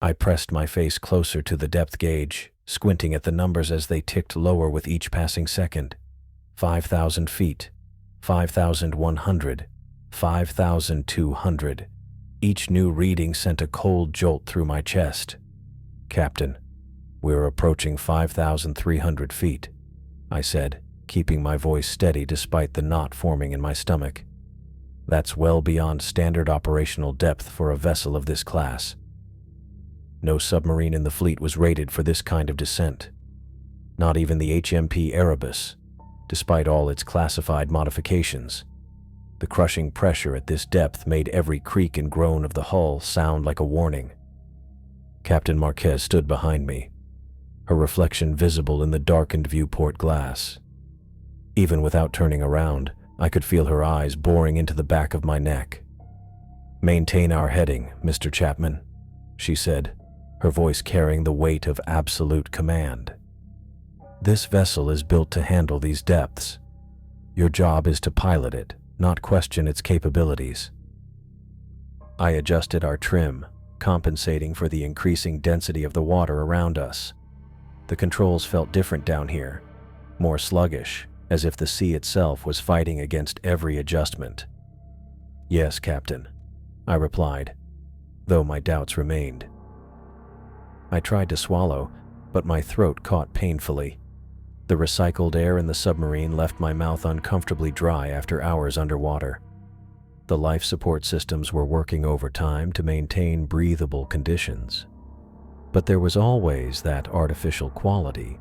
I pressed my face closer to the depth gauge, squinting at the numbers as they ticked lower with each passing second. 5,000 feet, 5,100, 5,200. Each new reading sent a cold jolt through my chest. "Captain, we're approaching 5,300 feet, I said, keeping my voice steady despite the knot forming in my stomach. That's well beyond standard operational depth for a vessel of this class. No submarine in the fleet was rated for this kind of descent. Not even the HMP Erebus, despite all its classified modifications. The crushing pressure at this depth made every creak and groan of the hull sound like a warning. Captain Marquez stood behind me, her reflection visible in the darkened viewport glass. Even without turning around, I could feel her eyes boring into the back of my neck. "Maintain our heading, Mr. Chapman," she said, her voice carrying the weight of absolute command. "This vessel is built to handle these depths. Your job is to pilot it, not question its capabilities." I adjusted our trim, compensating for the increasing density of the water around us. The controls felt different down here, more sluggish, as if the sea itself was fighting against every adjustment. "Yes, Captain," I replied, though my doubts remained. I tried to swallow, but my throat caught painfully. The recycled air in the submarine left my mouth uncomfortably dry after hours underwater. The life support systems were working overtime to maintain breathable conditions. But there was always that artificial quality,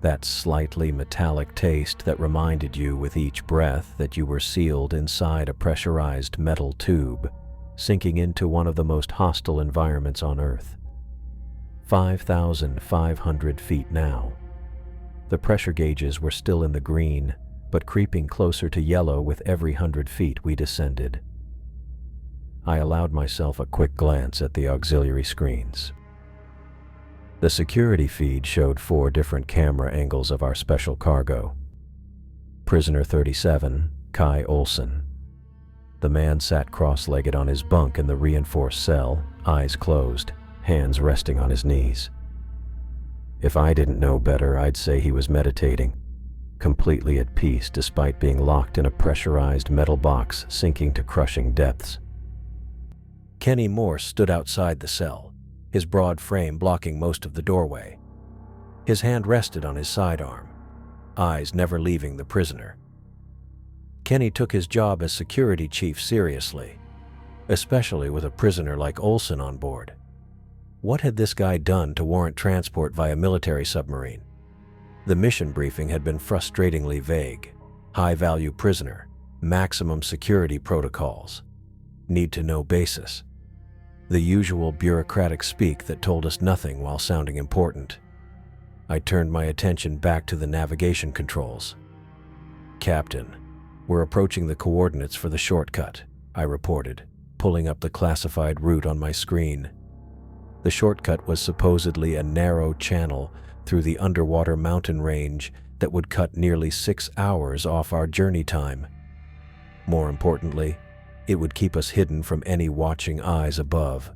that slightly metallic taste that reminded you with each breath that you were sealed inside a pressurized metal tube, sinking into one of the most hostile environments on Earth. 5,500 feet now. The pressure gauges were still in the green, but creeping closer to yellow with every 100 feet we descended. I allowed myself a quick glance at the auxiliary screens. The security feed showed 4 different camera angles of our special cargo. Prisoner 37, Kai Olsen. The man sat cross-legged on his bunk in the reinforced cell, eyes closed, hands resting on his knees. If I didn't know better, I'd say he was meditating, completely at peace despite being locked in a pressurized metal box sinking to crushing depths. Kenny Morse stood outside the cell, his broad frame blocking most of the doorway. His hand rested on his sidearm, eyes never leaving the prisoner. Kenny took his job as security chief seriously, especially with a prisoner like Olsen on board. What had this guy done to warrant transport via military submarine? The mission briefing had been frustratingly vague. High-value prisoner, maximum security protocols, need-to-know basis. The usual bureaucratic speak that told us nothing while sounding important. I turned my attention back to the navigation controls. "Captain, we're approaching the coordinates for the shortcut," I reported, pulling up the classified route on my screen. The shortcut was supposedly a narrow channel through the underwater mountain range that would cut nearly 6 hours off our journey time. More importantly, it would keep us hidden from any watching eyes above.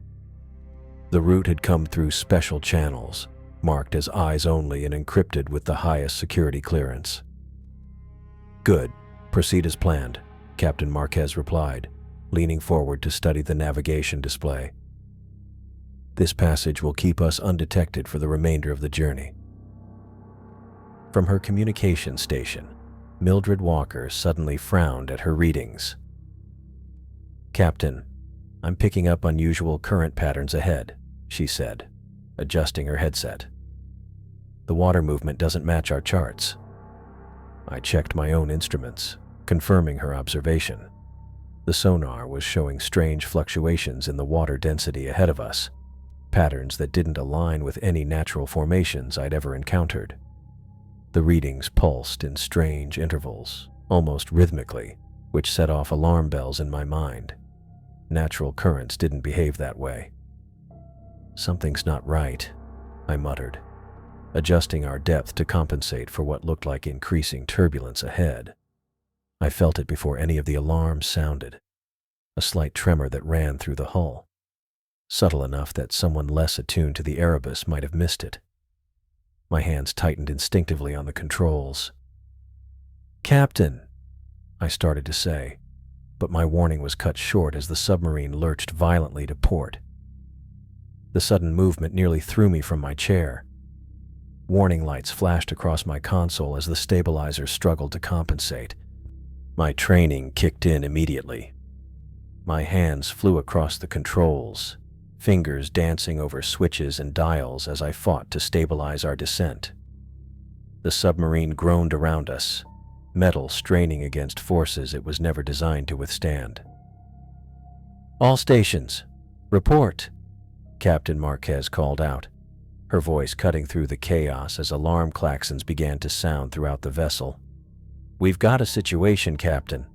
The route had come through special channels, marked as eyes only and encrypted with the highest security clearance. "Good. Proceed as planned," Captain Marquez replied, leaning forward to study the navigation display. "This passage will keep us undetected for the remainder of the journey." From her communication station, Mildred Walker suddenly frowned at her readings. "Captain, I'm picking up unusual current patterns ahead," she said, adjusting her headset. "The water movement doesn't match our charts." I checked my own instruments, confirming her observation. The sonar was showing strange fluctuations in the water density ahead of us, patterns that didn't align with any natural formations I'd ever encountered. The readings pulsed in strange intervals, almost rhythmically, which set off alarm bells in my mind. Natural currents didn't behave that way. "Something's not right," I muttered, adjusting our depth to compensate for what looked like increasing turbulence ahead. I felt it before any of the alarms sounded, a slight tremor that ran through the hull. subtle enough that someone less attuned to the Erebus might have missed it. My hands tightened instinctively on the controls. "Captain," I started to say, but my warning was cut short as the submarine lurched violently to port. The sudden movement nearly threw me from my chair. Warning lights flashed across my console as the stabilizers struggled to compensate. My training kicked in immediately. My hands flew across the controls, fingers dancing over switches and dials as I fought to stabilize our descent. The submarine groaned around us, metal straining against forces it was never designed to withstand. "All stations, report," Captain Marquez called out, her voice cutting through the chaos as alarm klaxons began to sound throughout the vessel. "We've got a situation, Captain,"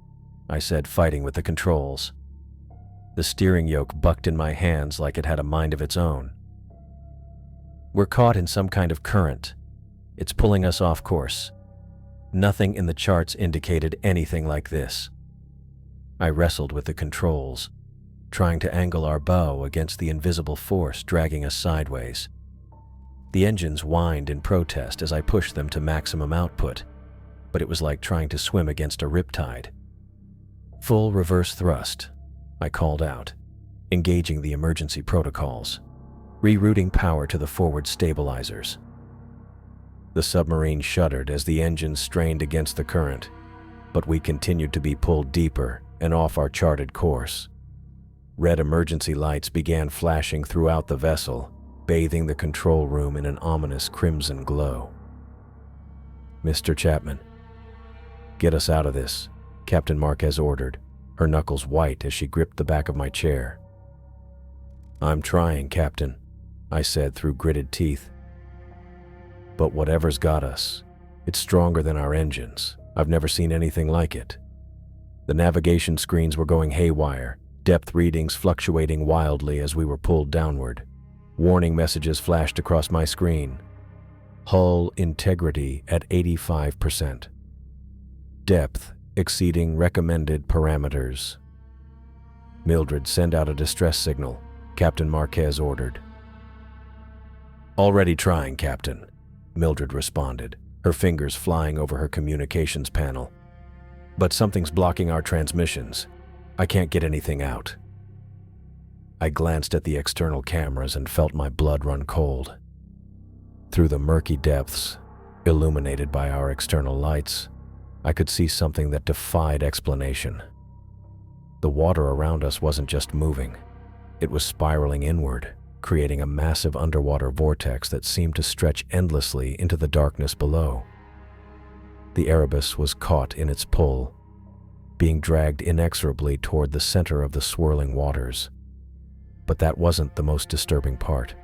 I said, fighting with the controls. The steering yoke bucked in my hands like it had a mind of its own. "We're caught in some kind of current. It's pulling us off course. Nothing in the charts indicated anything like this." I wrestled with the controls, trying to angle our bow against the invisible force dragging us sideways. The engines whined in protest as I pushed them to maximum output, but it was like trying to swim against a riptide. "Full reverse thrust," I called out, engaging the emergency protocols, rerouting power to the forward stabilizers. The submarine shuddered as the engines strained against the current, but we continued to be pulled deeper and off our charted course. Red emergency lights began flashing throughout the vessel, bathing the control room in an ominous crimson glow. "Mr. Chapman, get us out of this," Captain Marquez ordered, her knuckles white as she gripped the back of my chair. "I'm trying, Captain," I said through gritted teeth. "But whatever's got us, it's stronger than our engines. I've never seen anything like it." The navigation screens were going haywire, depth readings fluctuating wildly as we were pulled downward. Warning messages flashed across my screen. Hull integrity at 85%. Depth exceeding recommended parameters. "Mildred, send out a distress signal," Captain Marquez ordered. "Already trying, Captain," Mildred responded, her fingers flying over her communications panel. "But something's blocking our transmissions. I can't get anything out." I glanced at the external cameras and felt my blood run cold. Through the murky depths, illuminated by our external lights, I could see something that defied explanation. The water around us wasn't just moving. It was spiraling inward, creating a massive underwater vortex that seemed to stretch endlessly into the darkness below. The Erebus was caught in its pull, being dragged inexorably toward the center of the swirling waters. But that wasn't the most disturbing part.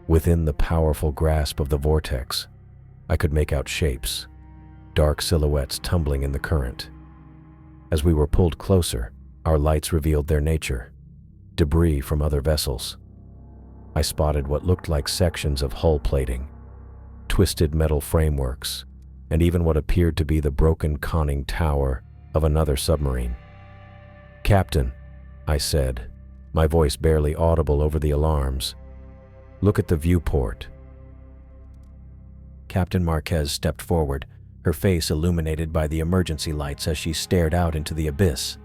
Within the powerful grasp of the vortex, I could make out shapes, dark silhouettes tumbling in the current. As we were pulled closer, our lights revealed their nature: debris from other vessels. I spotted what looked like sections of hull plating, twisted metal frameworks, and even what appeared to be the broken conning tower of another submarine. "Captain," I said, my voice barely audible over the alarms, "look at the viewport." Captain Marquez stepped forward, her face illuminated by the emergency lights as she stared out into the abyss.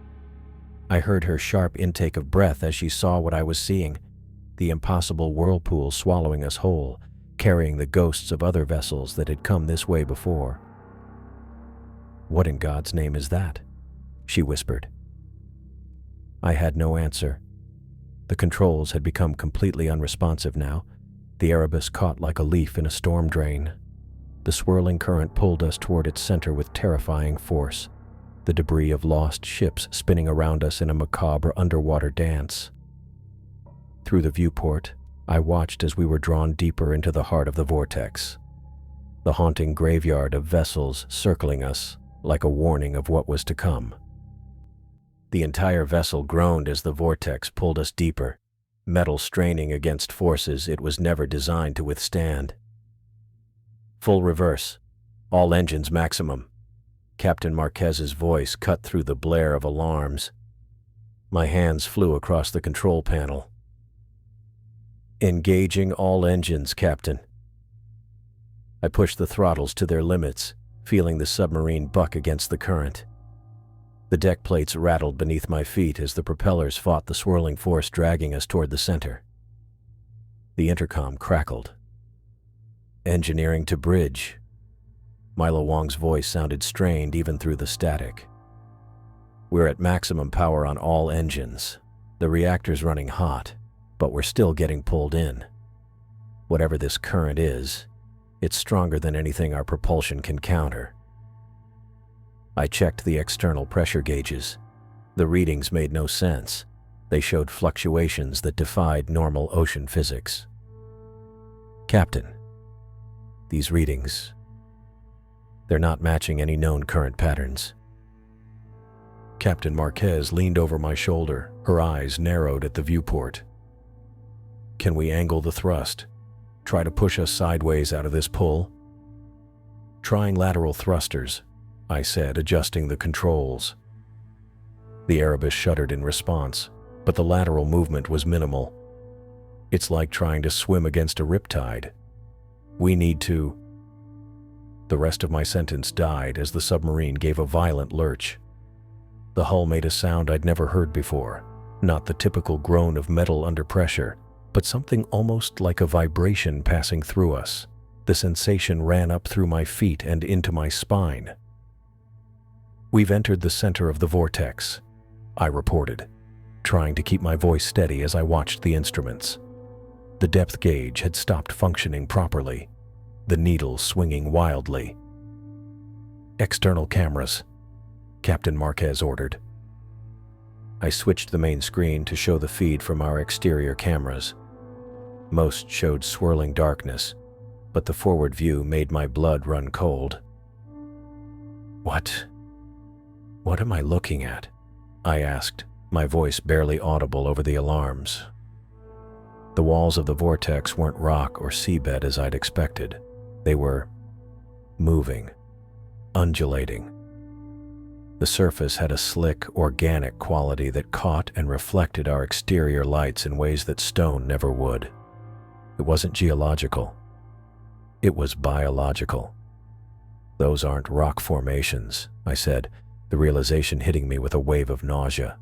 I heard her sharp intake of breath as she saw what I was seeing: the impossible whirlpool swallowing us whole, carrying the ghosts of other vessels that had come this way before. "What in God's name is that?" she whispered. I had no answer. The controls had become completely unresponsive now, the Erebus caught like a leaf in a storm drain. The swirling current pulled us toward its center with terrifying force, the debris of lost ships spinning around us in a macabre underwater dance. Through the viewport, I watched as we were drawn deeper into the heart of the vortex, the haunting graveyard of vessels circling us like a warning of what was to come. The entire vessel groaned as the vortex pulled us deeper, metal straining against forces it was never designed to withstand. "Full reverse. All engines maximum." Captain Marquez's voice cut through the blare of alarms. My hands flew across the control panel. Engaging all engines, Captain. I pushed the throttles to their limits, feeling the submarine buck against the current. The deck plates rattled beneath my feet as the propellers fought the swirling force dragging us toward the center. The intercom crackled. Engineering to bridge. Milo Wong's voice sounded strained even through the static. We're at maximum power on all engines. The reactor's running hot, but we're still getting pulled in. Whatever this current is, it's stronger than anything our propulsion can counter. I checked the external pressure gauges. The readings made no sense. They showed fluctuations that defied normal ocean physics. Captain, these readings, they're not matching any known current patterns. Captain Marquez leaned over my shoulder, her eyes narrowed at the viewport. Can we angle the thrust? Try to push us sideways out of this pull? Trying lateral thrusters, I said, adjusting the controls. The Erebus shuddered in response, but the lateral movement was minimal. It's like trying to swim against a riptide. We need to... The rest of my sentence died as the submarine gave a violent lurch. The hull made a sound I'd never heard before, not the typical groan of metal under pressure, but something almost like a vibration passing through us. The sensation ran up through my feet and into my spine. We've entered the center of the vortex, I reported, trying to keep my voice steady as I watched the instruments. The depth gauge had stopped functioning properly, the needle swinging wildly. External cameras, Captain Marquez ordered. I switched the main screen to show the feed from our exterior cameras. Most showed swirling darkness, but the forward view made my blood run cold. What am I looking at? I asked, my voice barely audible over the alarms. The walls of the vortex weren't rock or seabed as I'd expected. They were moving, undulating. The surface had a slick, organic quality that caught and reflected our exterior lights in ways that stone never would. It wasn't geological. It was biological. Those aren't rock formations, I said, the realization hitting me with a wave of nausea.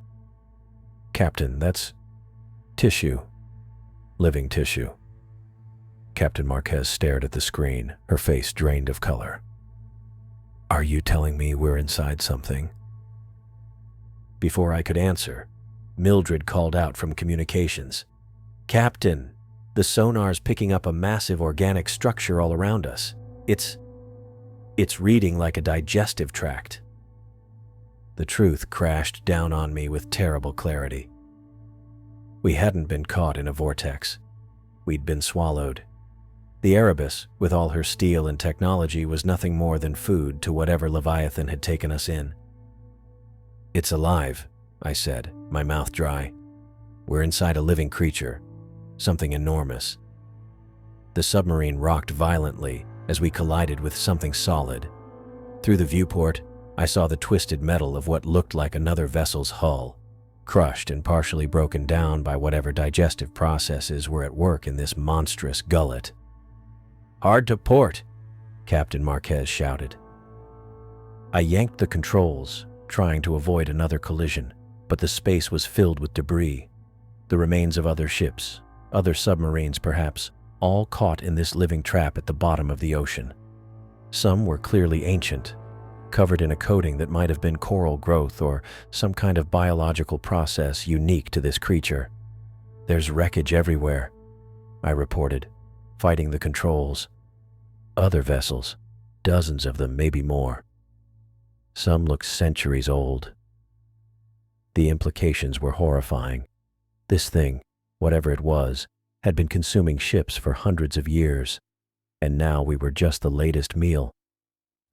Captain, that's tissue. Living tissue. Captain Marquez stared at the screen, her face drained of color. Are you telling me we're inside something? Before I could answer, Mildred called out from communications. Captain, the sonar's picking up a massive organic structure all around us. It's reading like a digestive tract. The truth crashed down on me with terrible clarity. We hadn't been caught in a vortex. We'd been swallowed. The Erebus, with all her steel and technology, was nothing more than food to whatever Leviathan had taken us in. It's alive, I said, my mouth dry. We're inside a living creature, something enormous. The submarine rocked violently as we collided with something solid. Through the viewport, I saw the twisted metal of what looked like another vessel's hull, crushed and partially broken down by whatever digestive processes were at work in this monstrous gullet. Hard to port, Captain Marquez shouted. I yanked the controls, trying to avoid another collision, but the space was filled with debris. The remains of other ships, other submarines perhaps, all caught in this living trap at the bottom of the ocean. Some were clearly ancient, covered in a coating that might have been coral growth or some kind of biological process unique to this creature. There's wreckage everywhere, I reported, fighting the controls. Other vessels, dozens of them, maybe more. Some looked centuries old. The implications were horrifying. This thing, whatever it was, had been consuming ships for hundreds of years, and now we were just the latest meal.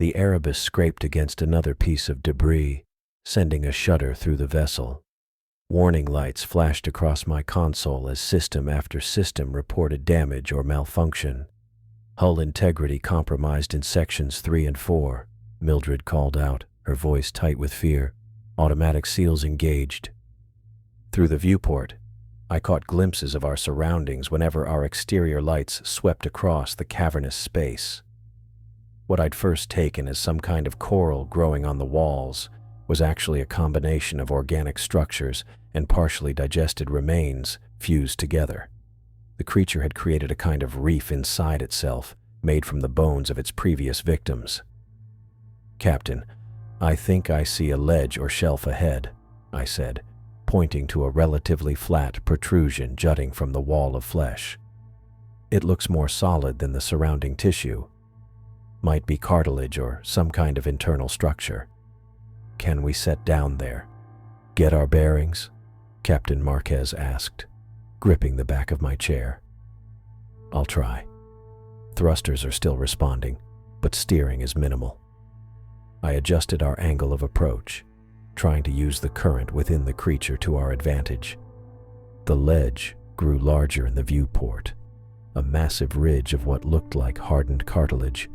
The Erebus scraped against another piece of debris, sending a shudder through the vessel. Warning lights flashed across my console as system after system reported damage or malfunction. Hull integrity compromised in sections 3 and 4, Mildred called out, her voice tight with fear. Automatic seals engaged. Through the viewport, I caught glimpses of our surroundings whenever our exterior lights swept across the cavernous space. What I'd first taken as some kind of coral growing on the walls was actually a combination of organic structures and partially digested remains fused together. The creature had created a kind of reef inside itself, made from the bones of its previous victims. "Captain, I think I see a ledge or shelf ahead," I said, pointing to a relatively flat protrusion jutting from the wall of flesh. "It looks more solid than the surrounding tissue. Might be cartilage or some kind of internal structure. Can we set down there? Get our bearings?" Captain Marquez asked, gripping the back of my chair. "I'll try. Thrusters are still responding, but steering is minimal." I adjusted our angle of approach, trying to use the current within the creature to our advantage. The ledge grew larger in the viewport, a massive ridge of what looked like hardened cartilage,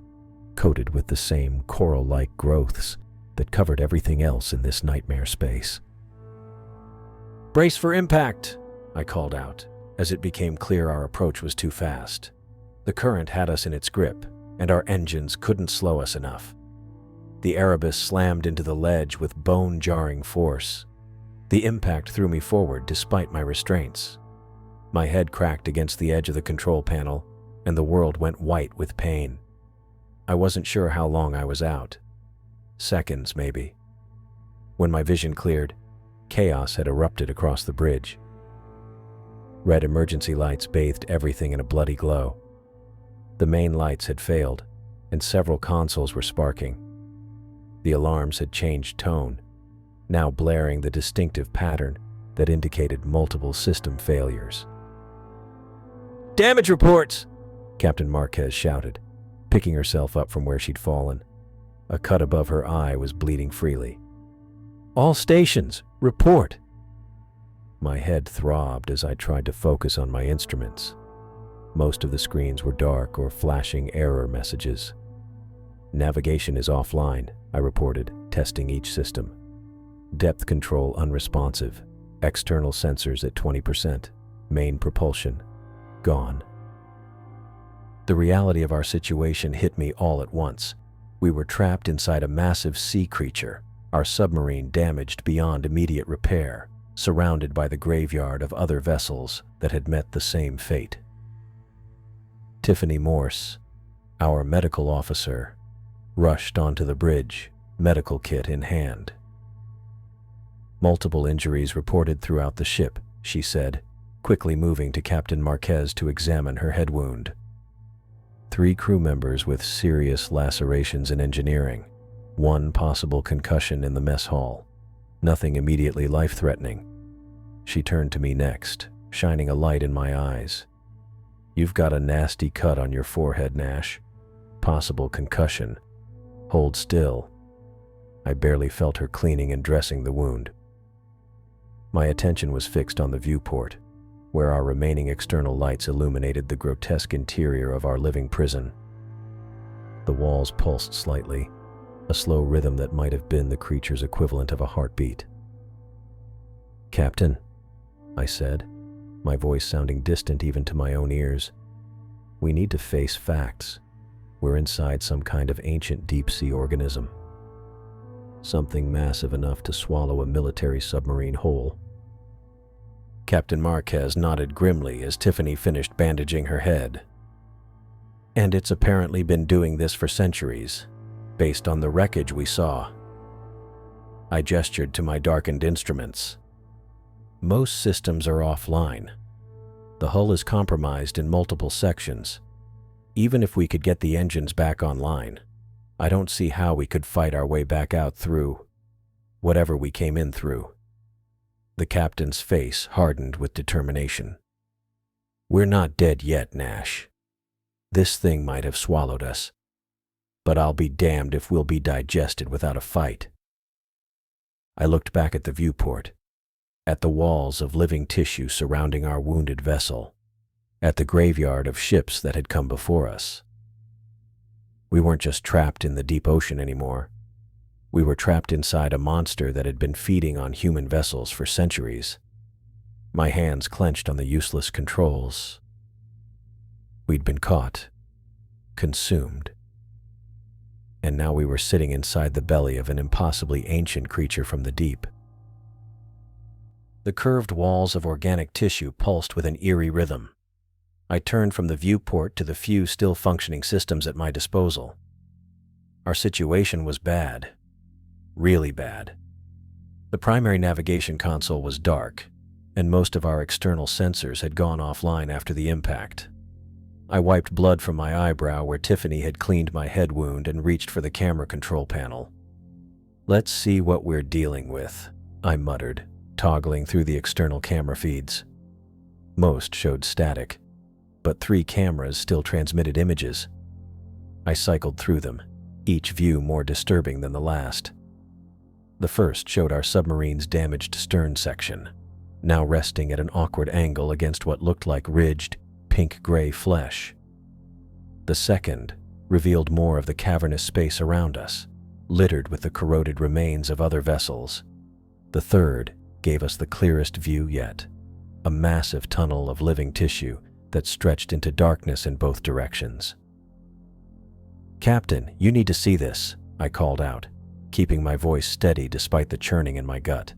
coated with the same coral-like growths that covered everything else in this nightmare space. "Brace for impact," I called out, as it became clear our approach was too fast. The current had us in its grip, and our engines couldn't slow us enough. The Erebus slammed into the ledge with bone-jarring force. The impact threw me forward despite my restraints. My head cracked against the edge of the control panel, and the world went white with pain. I wasn't sure how long I was out. Seconds, maybe. When my vision cleared, chaos had erupted across the bridge. Red emergency lights bathed everything in a bloody glow. The main lights had failed, and several consoles were sparking. The alarms had changed tone, now blaring the distinctive pattern that indicated multiple system failures. "Damage reports!" Captain Marquez shouted, picking herself up from where she'd fallen. A cut above her eye was bleeding freely. "All stations, report!" My head throbbed as I tried to focus on my instruments. Most of the screens were dark or flashing error messages. "Navigation is offline," I reported, testing each system. "Depth control unresponsive. External sensors at 20%. Main propulsion gone." The reality of our situation hit me all at once. We were trapped inside a massive sea creature, our submarine damaged beyond immediate repair, surrounded by the graveyard of other vessels that had met the same fate. Tiffany Morse, our medical officer, rushed onto the bridge, medical kit in hand. "Multiple injuries reported throughout the ship," she said, quickly moving to Captain Marquez to examine her head wound. 3 crew members with serious lacerations in engineering. 1 possible concussion in the mess hall. Nothing immediately life-threatening. She turned to me next, shining a light in my eyes. "You've got a nasty cut on your forehead, Nash. Possible concussion. Hold still." I barely felt her cleaning and dressing the wound. My attention was fixed on the viewport, where our remaining external lights illuminated the grotesque interior of our living prison. The walls pulsed slightly, a slow rhythm that might have been the creature's equivalent of a heartbeat. "Captain," I said, my voice sounding distant even to my own ears, "we need to face facts. We're inside some kind of ancient deep-sea organism. Something massive enough to swallow a military submarine whole." Captain Marquez nodded grimly as Tiffany finished bandaging her head. "And it's apparently been doing this for centuries, based on the wreckage we saw." I gestured to my darkened instruments. "Most systems are offline. The hull is compromised in multiple sections. Even if we could get the engines back online, I don't see how we could fight our way back out through whatever we came in through." The captain's face hardened with determination. "We're not dead yet, Nash. This thing might have swallowed us, but I'll be damned if we'll be digested without a fight." I looked back at the viewport, at the walls of living tissue surrounding our wounded vessel, at the graveyard of ships that had come before us. We weren't just trapped in the deep ocean anymore. We were trapped inside a monster that had been feeding on human vessels for centuries. My hands clenched on the useless controls. We'd been caught, consumed, and now we were sitting inside the belly of an impossibly ancient creature from the deep. The curved walls of organic tissue pulsed with an eerie rhythm. I turned from the viewport to the few still functioning systems at my disposal. Our situation was bad. Really bad. The primary navigation console was dark, and most of our external sensors had gone offline after the impact. I wiped blood from my eyebrow where Tiffany had cleaned my head wound and reached for the camera control panel. "Let's see what we're dealing with," I muttered, toggling through the external camera feeds. Most showed static, but 3 cameras still transmitted images. I cycled through them, each view more disturbing than the last. The first showed our submarine's damaged stern section, now resting at an awkward angle against what looked like ridged, pink-gray flesh. The second revealed more of the cavernous space around us, littered with the corroded remains of other vessels. The third gave us the clearest view yet, a massive tunnel of living tissue that stretched into darkness in both directions. "Captain, you need to see this," I called out, keeping my voice steady despite the churning in my gut.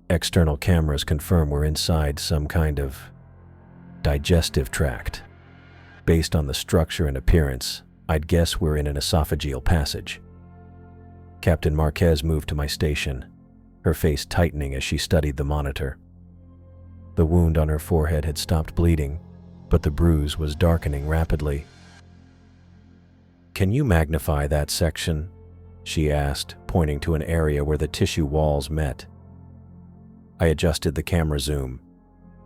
External cameras confirm we're inside some kind of digestive tract. Based on the structure and appearance, I'd guess we're in an esophageal passage. Captain Marquez moved to my station, her face tightening as she studied the monitor. The wound on her forehead had stopped bleeding, but the bruise was darkening rapidly. "Can you magnify that section?" she asked, pointing to an area where the tissue walls met. I adjusted the camera zoom.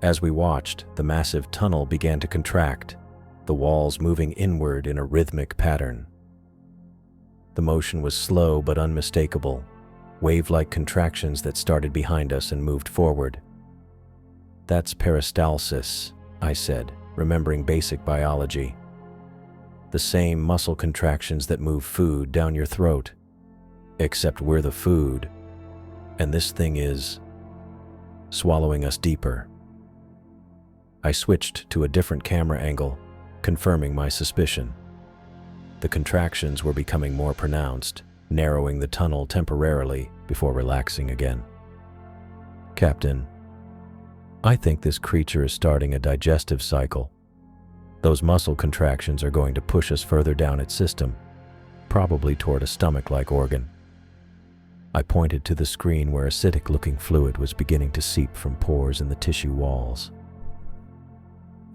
As we watched, the massive tunnel began to contract, the walls moving inward in a rhythmic pattern. The motion was slow but unmistakable, wave-like contractions that started behind us and moved forward. "That's peristalsis," I said, remembering basic biology. "The same muscle contractions that move food down your throat. Except we're the food, and this thing is swallowing us deeper." I switched to a different camera angle, confirming my suspicion. The contractions were becoming more pronounced, narrowing the tunnel temporarily before relaxing again. "Captain, I think this creature is starting a digestive cycle. Those muscle contractions are going to push us further down its system, probably toward a stomach-like organ." I pointed to the screen where acidic-looking fluid was beginning to seep from pores in the tissue walls.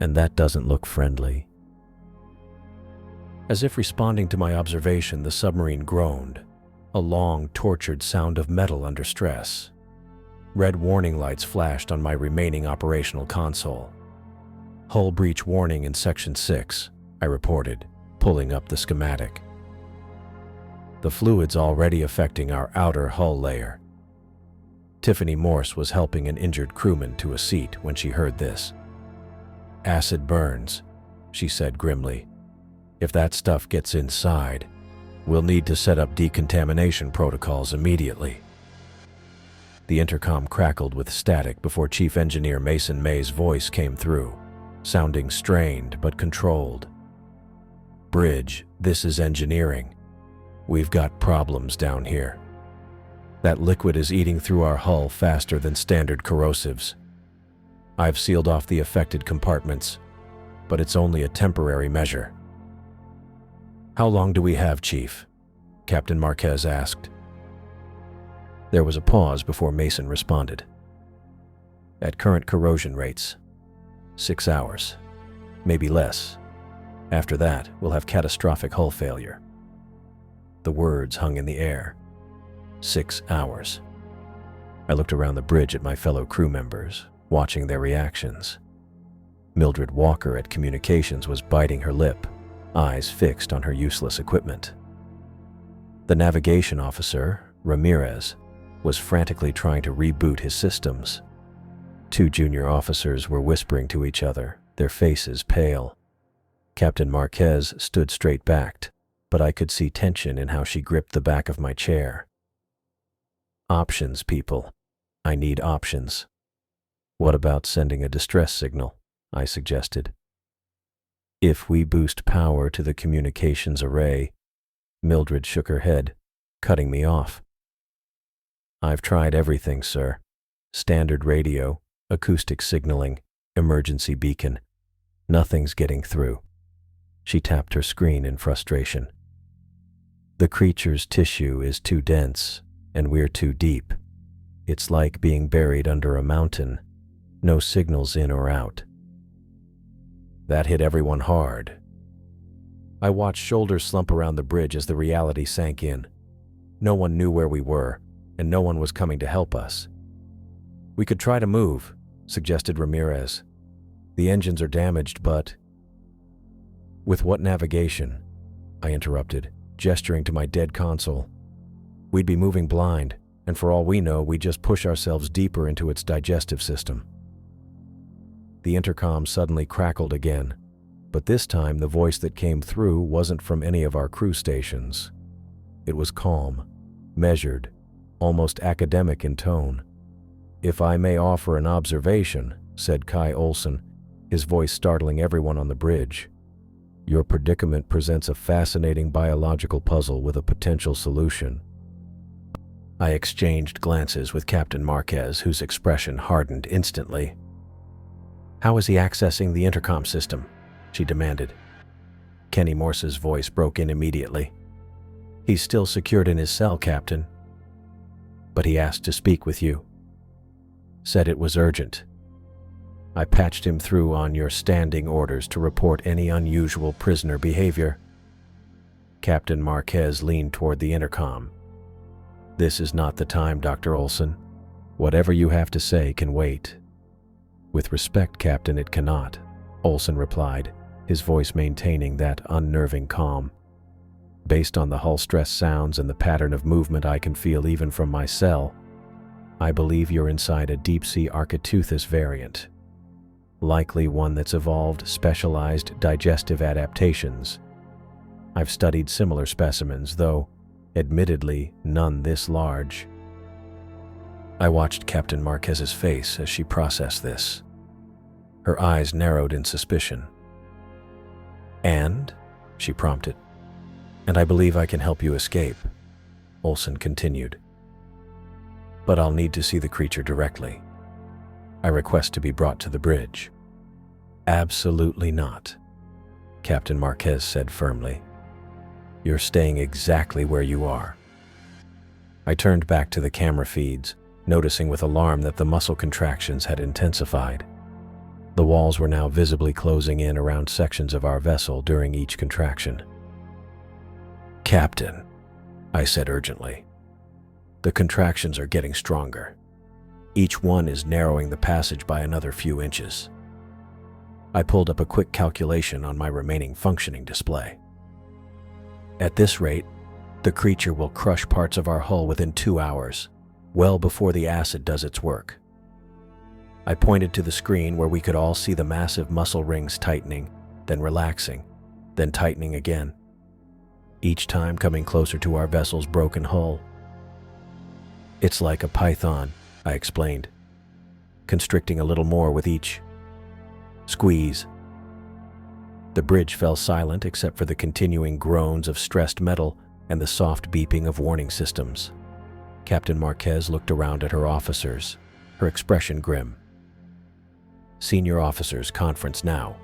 "And that doesn't look friendly." As if responding to my observation, the submarine groaned, a long, tortured sound of metal under stress. Red warning lights flashed on my remaining operational console. "Hull breach warning in Section 6, I reported, pulling up the schematic. "The fluid's already affecting our outer hull layer." Tiffany Morse was helping an injured crewman to a seat when she heard this. "Acid burns," she said grimly. "If that stuff gets inside, we'll need to set up decontamination protocols immediately." The intercom crackled with static before Chief Engineer Mason May's voice came through, sounding strained but controlled. "Bridge, this is engineering. We've got problems down here. That liquid is eating through our hull faster than standard corrosives. I've sealed off the affected compartments, but it's only a temporary measure." "How long do we have, Chief?" Captain Marquez asked. There was a pause before Mason responded. "At current corrosion rates, 6 hours, maybe less. After that, we'll have catastrophic hull failure." The words hung in the air. 6 hours. I looked around the bridge at my fellow crew members, watching their reactions. Mildred Walker at communications was biting her lip, eyes fixed on her useless equipment. The navigation officer, Ramirez, was frantically trying to reboot his systems. 2 junior officers were whispering to each other, their faces pale. Captain Marquez stood straight-backed, but I could see tension in how she gripped the back of my chair. "Options, people. I need options." What about sending a distress signal? I suggested. If we boost power to the communications array, Mildred shook her head, cutting me off. I've tried everything, sir. Standard radio, acoustic signaling, emergency beacon. Nothing's getting through. She tapped her screen in frustration. The creature's tissue is too dense, and we're too deep. It's like being buried under a mountain. No signals in or out. That hit everyone hard. I watched shoulders slump around the bridge as the reality sank in. No one knew where we were, and no one was coming to help us. We could try to move, suggested Ramirez. The engines are damaged, but... With what navigation? I interrupted, gesturing to my dead console. We'd be moving blind, and for all we know, we'd just push ourselves deeper into its digestive system. The intercom suddenly crackled again, but this time the voice that came through wasn't from any of our crew stations. It was calm, measured, almost academic in tone. "If I may offer an observation," said Kai Olsen, his voice startling everyone on the bridge. "Your predicament presents a fascinating biological puzzle with a potential solution." I exchanged glances with Captain Marquez, whose expression hardened instantly. "How is he accessing the intercom system?" she demanded. Kenny Morse's voice broke in immediately. "He's still secured in his cell, Captain. But he asked to speak with you. Said it was urgent. I patched him through on your standing orders to report any unusual prisoner behavior." Captain Marquez leaned toward the intercom. "This is not the time, Dr. Olsen. Whatever you have to say can wait." "With respect, Captain, it cannot," Olsen replied, his voice maintaining that unnerving calm. "Based on the hull stress sounds and the pattern of movement I can feel even from my cell, I believe you're inside a deep-sea Architeuthis variant. Likely one that's evolved specialized digestive adaptations. I've studied similar specimens, though, admittedly, none this large." I watched Captain Marquez's face as she processed this. Her eyes narrowed in suspicion. "And?" she prompted. "And I believe I can help you escape," Olsen continued. "But I'll need to see the creature directly. I request to be brought to the bridge." "Absolutely not," Captain Marquez said firmly. "You're staying exactly where you are." I turned back to the camera feeds, noticing with alarm that the muscle contractions had intensified. The walls were now visibly closing in around sections of our vessel during each contraction. "Captain," I said urgently, "the contractions are getting stronger. Each one is narrowing the passage by another few inches." I pulled up a quick calculation on my remaining functioning display. "At this rate, the creature will crush parts of our hull within 2 hours, well before the acid does its work." I pointed to the screen where we could all see the massive muscle rings tightening, then relaxing, then tightening again, each time coming closer to our vessel's broken hull. "It's like a python," I explained, constricting a little more with each squeeze. The bridge fell silent except for the continuing groans of stressed metal and the soft beeping of warning systems. Captain Marquez looked around at her officers, her expression grim. "Senior officers conference now."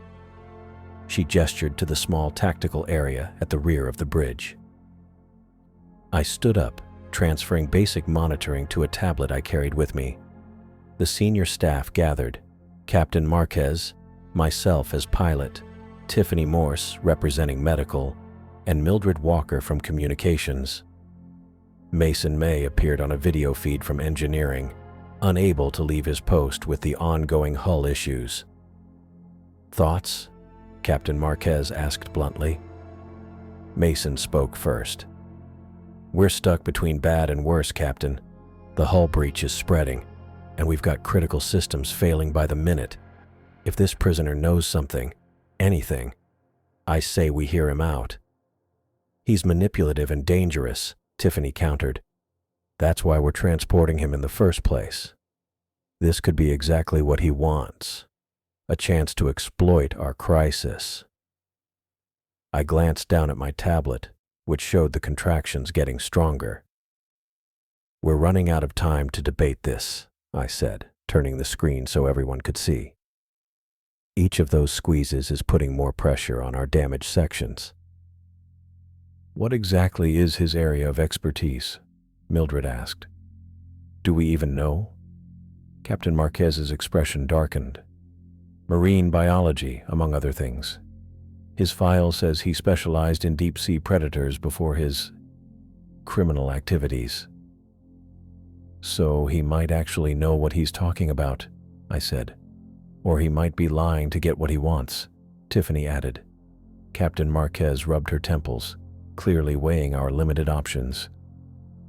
She gestured to the small tactical area at the rear of the bridge. I stood up, transferring basic monitoring to a tablet I carried with me. The senior staff gathered, Captain Marquez, myself as pilot, Tiffany Morse representing medical, and Mildred Walker from communications. Mason May appeared on a video feed from engineering, unable to leave his post with the ongoing hull issues. "Thoughts?" Captain Marquez asked bluntly. Mason spoke first. "We're stuck between bad and worse, Captain. The hull breach is spreading, and we've got critical systems failing by the minute. If this prisoner knows something, anything, I say we hear him out." "He's manipulative and dangerous," Tiffany countered. "That's why we're transporting him in the first place." This could be exactly what he wants, a chance to exploit our crisis. I glanced down at my tablet, which showed the contractions getting stronger. We're running out of time to debate this, I said, turning the screen so everyone could see. Each of those squeezes is putting more pressure on our damaged sections. What exactly is his area of expertise? Mildred asked. Do we even know? Captain Marquez's expression darkened. Marine biology, among other things. His file says he specialized in deep-sea predators before his criminal activities. So he might actually know what he's talking about, I said. Or he might be lying to get what he wants, Tiffany added. Captain Marquez rubbed her temples, clearly weighing our limited options.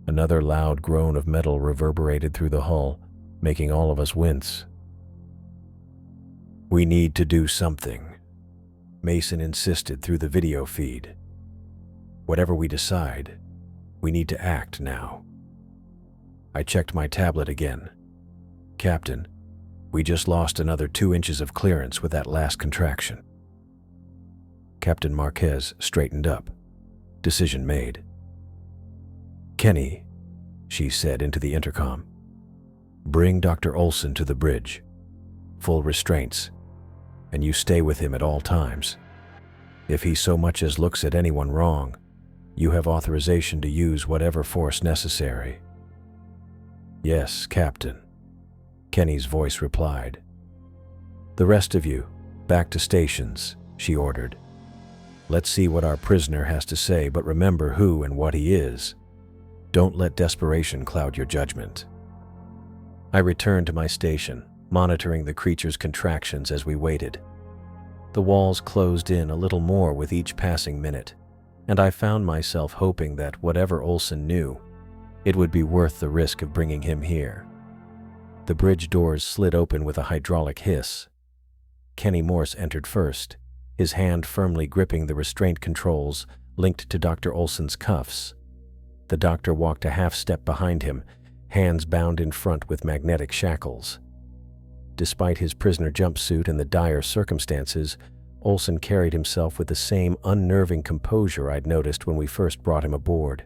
Another loud groan of metal reverberated through the hull, making all of us wince. We need to do something, Mason insisted through the video feed. Whatever we decide, we need to act now. I checked my tablet again. Captain, we just lost another 2 inches of clearance with that last contraction. Captain Marquez straightened up. Decision made. Kenny, she said into the intercom, bring Dr. Olson to the bridge. Full restraints, and you stay with him at all times. If he so much as looks at anyone wrong, you have authorization to use whatever force necessary. Yes, Captain, Kenny's voice replied. The rest of you, back to stations, she ordered. Let's see what our prisoner has to say, but remember who and what he is. Don't let desperation cloud your judgment. I returned to my station, monitoring the creature's contractions as we waited. The walls closed in a little more with each passing minute, and I found myself hoping that whatever Olson knew, it would be worth the risk of bringing him here. The bridge doors slid open with a hydraulic hiss. Kenny Morse entered first, his hand firmly gripping the restraint controls linked to Dr. Olson's cuffs. The doctor walked a half step behind him, hands bound in front with magnetic shackles. Despite his prisoner jumpsuit and the dire circumstances, Olson carried himself with the same unnerving composure I'd noticed when we first brought him aboard.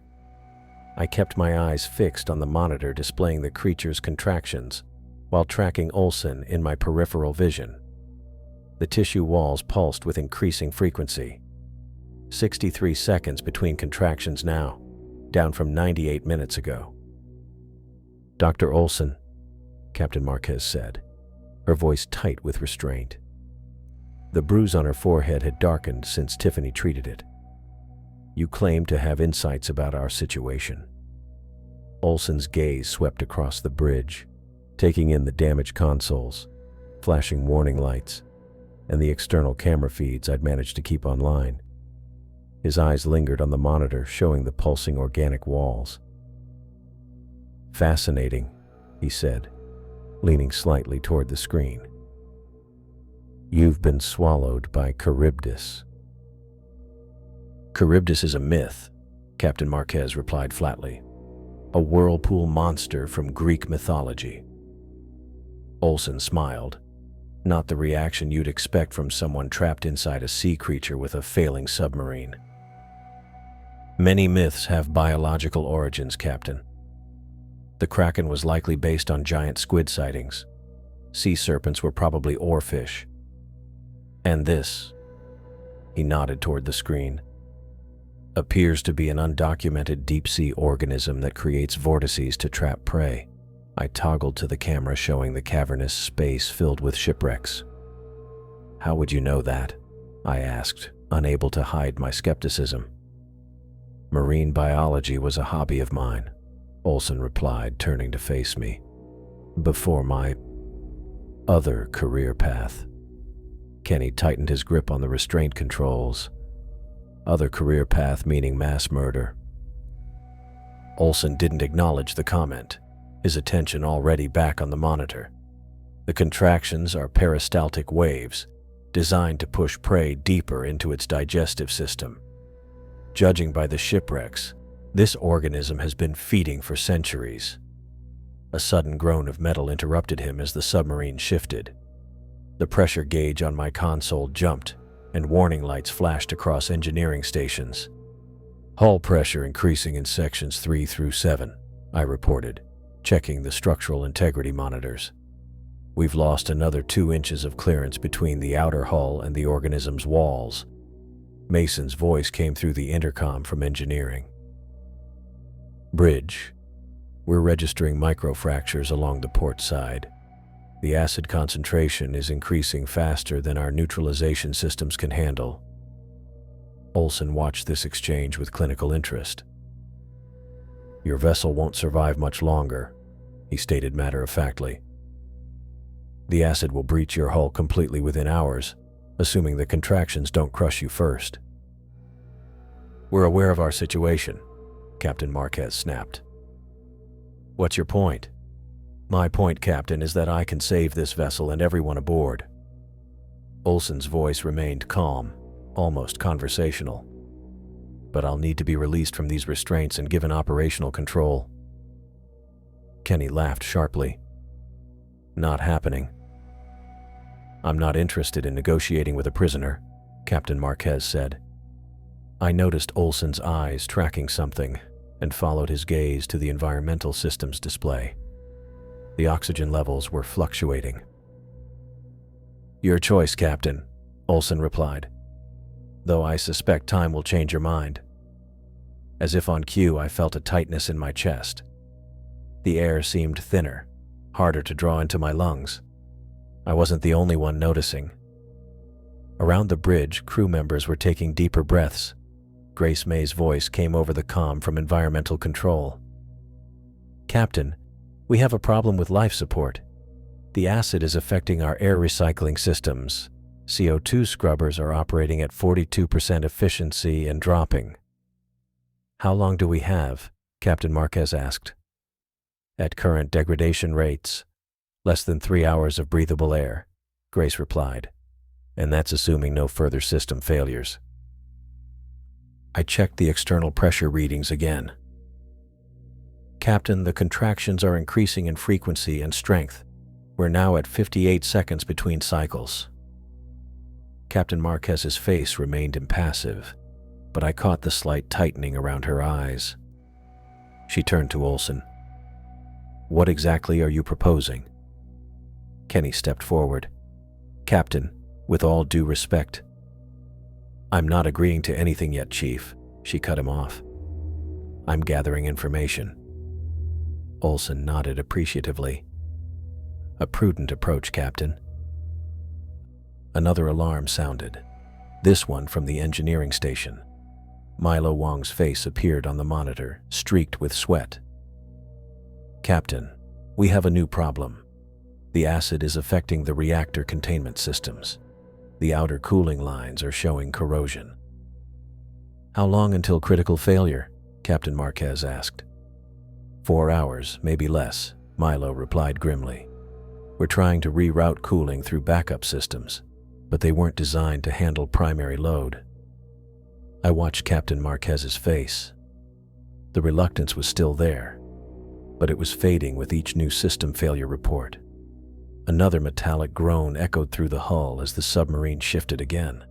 I kept my eyes fixed on the monitor displaying the creature's contractions, while tracking Olson in my peripheral vision. The tissue walls pulsed with increasing frequency. 63 seconds between contractions now, down from 98 minutes ago. Dr. Olson, Captain Marquez said, her voice tight with restraint. The bruise on her forehead had darkened since Tiffany treated it. You claim to have insights about our situation. Olson's gaze swept across the bridge, taking in the damaged consoles, flashing warning lights, and the external camera feeds I'd managed to keep online. His eyes lingered on the monitor showing the pulsing organic walls. Fascinating, he said, leaning slightly toward the screen. You've been swallowed by Charybdis. Charybdis is a myth, Captain Marquez replied flatly. A whirlpool monster from Greek mythology. Olson smiled, not the reaction you'd expect from someone trapped inside a sea creature with a failing submarine. Many myths have biological origins, Captain. The Kraken was likely based on giant squid sightings. Sea serpents were probably oarfish. And this, he nodded toward the screen, appears to be an undocumented deep-sea organism that creates vortices to trap prey. I toggled to the camera showing the cavernous space filled with shipwrecks. How would you know that? I asked, unable to hide my skepticism. Marine biology was a hobby of mine, Olson replied, turning to face me. Before my other career path. Kenny tightened his grip on the restraint controls. Other career path meaning mass murder. Olson didn't acknowledge the comment, his attention already back on the monitor. The contractions are peristaltic waves, designed to push prey deeper into its digestive system. Judging by the shipwrecks, this organism has been feeding for centuries. A sudden groan of metal interrupted him as the submarine shifted. The pressure gauge on my console jumped, and warning lights flashed across engineering stations. "Hull pressure increasing in sections 3 through 7, I reported, checking the structural integrity monitors. "We've lost another 2 inches of clearance between the outer hull and the organism's walls." Mason's voice came through the intercom from engineering. "Bridge. We're registering microfractures along the port side. The acid concentration is increasing faster than our neutralization systems can handle." Olson watched this exchange with clinical interest. "Your vessel won't survive much longer," he stated matter-of-factly. "The acid will breach your hull completely within hours, assuming the contractions don't crush you first." "We're aware of our situation," Captain Marquez snapped. "What's your point?" "My point, Captain, is that I can save this vessel and everyone aboard." Olson's voice remained calm, almost conversational. "But I'll need to be released from these restraints and given operational control." Kenny laughed sharply. "Not happening." "I'm not interested in negotiating with a prisoner," Captain Marquez said. I noticed Olson's eyes tracking something and followed his gaze to the environmental systems display. The oxygen levels were fluctuating. "Your choice, Captain," Olson replied, "though I suspect time will change your mind." As if on cue, I felt a tightness in my chest. The air seemed thinner, harder to draw into my lungs. I wasn't the only one noticing. Around the bridge, crew members were taking deeper breaths. Grace May's voice came over the comm from environmental control. "Captain, we have a problem with life support. The acid is affecting our air recycling systems. CO2 scrubbers are operating at 42% efficiency and dropping." "How long do we have?" Captain Marquez asked. "At current degradation rates, less than 3 hours of breathable air," Grace replied. "And that's assuming no further system failures." I checked the external pressure readings again. "Captain, the contractions are increasing in frequency and strength. We're now at 58 seconds between cycles." Captain Marquez's face remained impassive, but I caught the slight tightening around her eyes. She turned to Olson. "What exactly are you proposing?" Kenny stepped forward. "Captain, with all due respect—" "I'm not agreeing to anything yet, Chief," she cut him off. "I'm gathering information." Olson nodded appreciatively. "A prudent approach, Captain." Another alarm sounded, this one from the engineering station. Milo Wong's face appeared on the monitor, streaked with sweat. "Captain, we have a new problem. The acid is affecting the reactor containment systems. The outer cooling lines are showing corrosion." "How long until critical failure?" Captain Marquez asked. 4 hours, maybe less," Milo replied grimly. "We're trying to reroute cooling through backup systems, but they weren't designed to handle primary load." I watched Captain Marquez's face. The reluctance was still there, but it was fading with each new system failure report. Another metallic groan echoed through the hull as the submarine shifted again.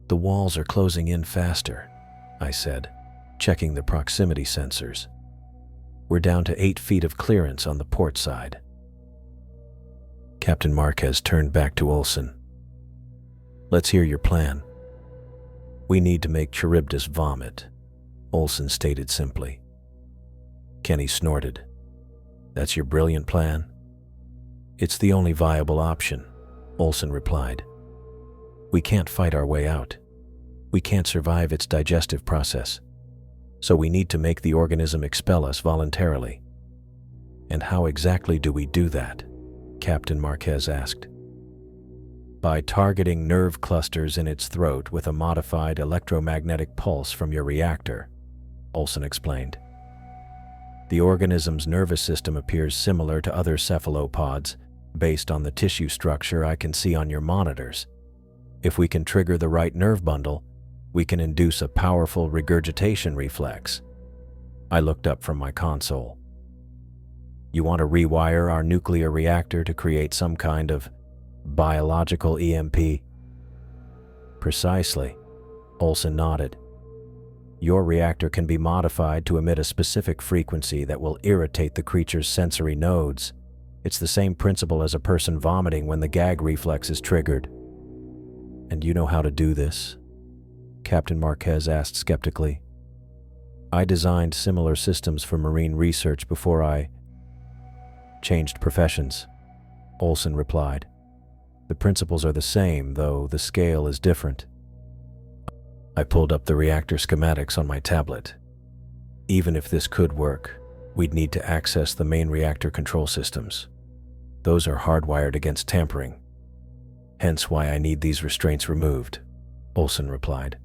"The walls are closing in faster," I said, checking the proximity sensors. "We're down to 8 feet of clearance on the port side." Captain Marquez turned back to Olson. "Let's hear your plan." "We need to make Charybdis vomit," Olson stated simply. Kenny snorted. "That's your brilliant plan?" "It's the only viable option," Olson replied. "We can't fight our way out. We can't survive its digestive process. So we need to make the organism expel us voluntarily." "And how exactly do we do that?" Captain Marquez asked. "By targeting nerve clusters in its throat with a modified electromagnetic pulse from your reactor," Olson explained. "The organism's nervous system appears similar to other cephalopods, based on the tissue structure I can see on your monitors. If we can trigger the right nerve bundle, we can induce a powerful regurgitation reflex." I looked up from my console. You want to rewire our nuclear reactor to create some kind of biological EMP? Precisely. Olson nodded. Your reactor can be modified to emit a specific frequency that will irritate the creature's sensory nodes. It's the same principle as a person vomiting when the gag reflex is triggered. And you know how to do this? Captain Marquez asked skeptically. I designed similar systems for marine research before I changed professions, Olson replied. The principles are the same, though the scale is different. I pulled up the reactor schematics on my tablet. Even if this could work, we'd need to access the main reactor control systems. Those are hardwired against tampering. Hence why I need these restraints removed, Olson replied.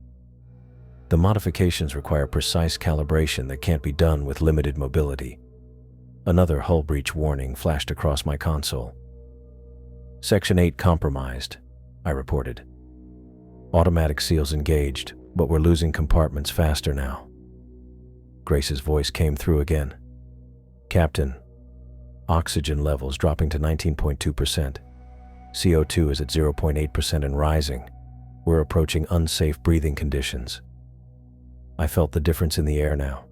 The modifications require precise calibration that can't be done with limited mobility. Another hull breach warning flashed across my console. Section 8 compromised, I reported. Automatic seals engaged, but we're losing compartments faster now. Grace's voice came through again. Captain, oxygen levels dropping to 19.2%. CO2 is at 0.8% and rising. We're approaching unsafe breathing conditions. I felt the difference in the air now.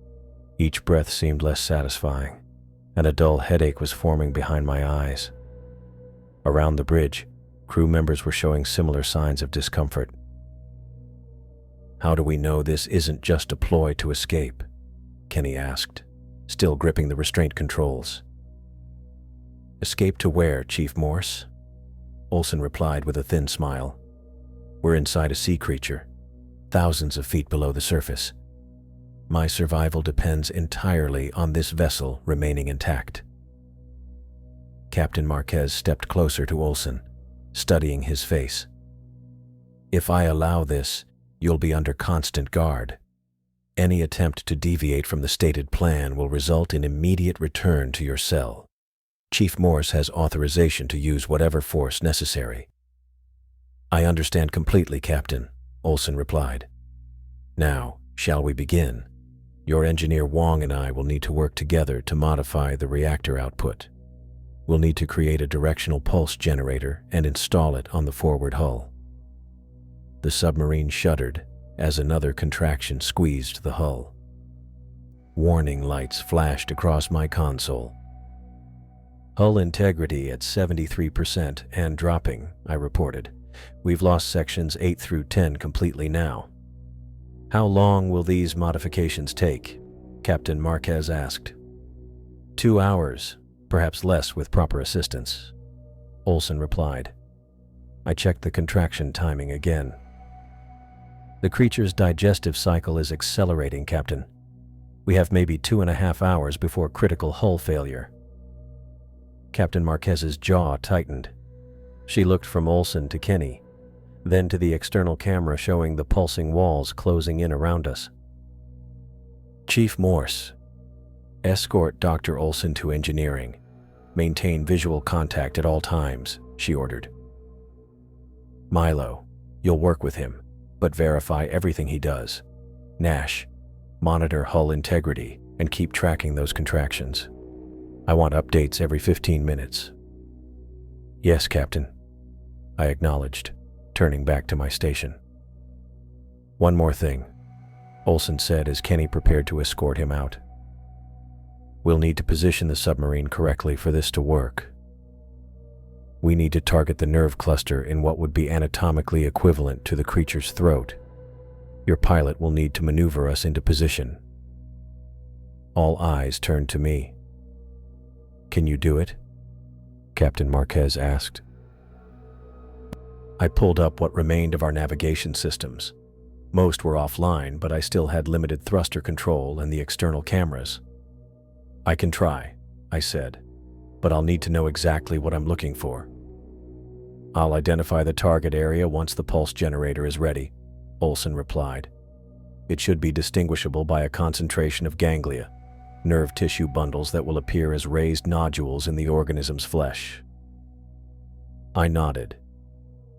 Each breath seemed less satisfying, and a dull headache was forming behind my eyes. Around the bridge, crew members were showing similar signs of discomfort. How do we know this isn't just a ploy to escape? Kenny asked, still gripping the restraint controls. Escape to where, Chief Morse? Olson replied with a thin smile. We're inside a sea creature, thousands of feet below the surface. My survival depends entirely on this vessel remaining intact. Captain Marquez stepped closer to Olson, studying his face. If I allow this, you'll be under constant guard. Any attempt to deviate from the stated plan will result in immediate return to your cell. Chief Morse has authorization to use whatever force necessary. I understand completely, Captain, Olson replied. Now, shall we begin? Your engineer Wong and I will need to work together to modify the reactor output. We'll need to create a directional pulse generator and install it on the forward hull. The submarine shuddered as another contraction squeezed the hull. Warning lights flashed across my console. Hull integrity at 73% and dropping, I reported. We've lost sections 8 through 10 completely now. How long will these modifications take? Captain Marquez asked. 2 hours, perhaps less with proper assistance, Olson replied. I checked the contraction timing again. The creature's digestive cycle is accelerating, Captain. We have maybe 2.5 hours before critical hull failure. Captain Marquez's jaw tightened. She looked from Olson to Kenny, then to the external camera showing the pulsing walls closing in around us. Chief Morse, escort Dr. Olson to engineering. Maintain visual contact at all times, she ordered. Milo, you'll work with him, but verify everything he does. Nash, monitor hull integrity and keep tracking those contractions. I want updates every 15 minutes. Yes, Captain, I acknowledged, turning back to my station. One more thing, Olson said as Kenny prepared to escort him out. We'll need to position the submarine correctly for this to work. We need to target the nerve cluster in what would be anatomically equivalent to the creature's throat. Your pilot will need to maneuver us into position. All eyes turned to me. Can you do it? Captain Marquez asked. I pulled up what remained of our navigation systems. Most were offline, but I still had limited thruster control and the external cameras. I can try, I said, but I'll need to know exactly what I'm looking for. I'll identify the target area once the pulse generator is ready, Olson replied. It should be distinguishable by a concentration of ganglia, nerve tissue bundles that will appear as raised nodules in the organism's flesh. I nodded,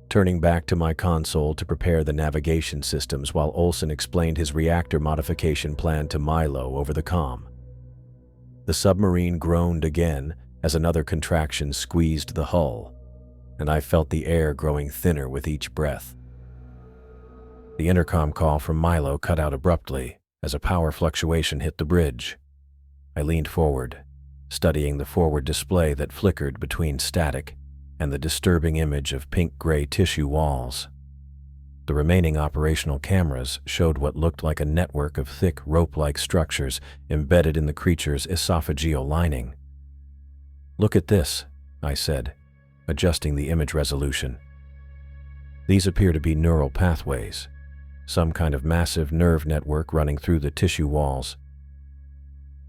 turning back to my console to prepare the navigation systems while Olson explained his reactor modification plan to Milo over the comm. The submarine groaned again as another contraction squeezed the hull, and I felt the air growing thinner with each breath. The intercom call from Milo cut out abruptly as a power fluctuation hit the bridge. I leaned forward, studying the forward display that flickered between static and the disturbing image of pink-gray tissue walls. The remaining operational cameras showed what looked like a network of thick, rope-like structures embedded in the creature's esophageal lining. "Look at this," I said, adjusting the image resolution. "These appear to be neural pathways, some kind of massive nerve network running through the tissue walls."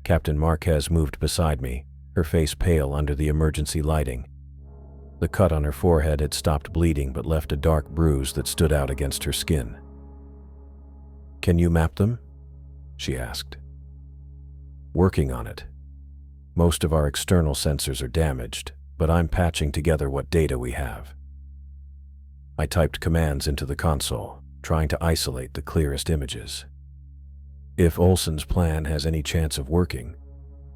Captain Marquez moved beside me, her face pale under the emergency lighting. The cut on her forehead had stopped bleeding but left a dark bruise that stood out against her skin. "Can you map them?" she asked. "Working on it. Most of our external sensors are damaged, but I'm patching together what data we have." I typed commands into the console, trying to isolate the clearest images. "If Olsen's plan has any chance of working,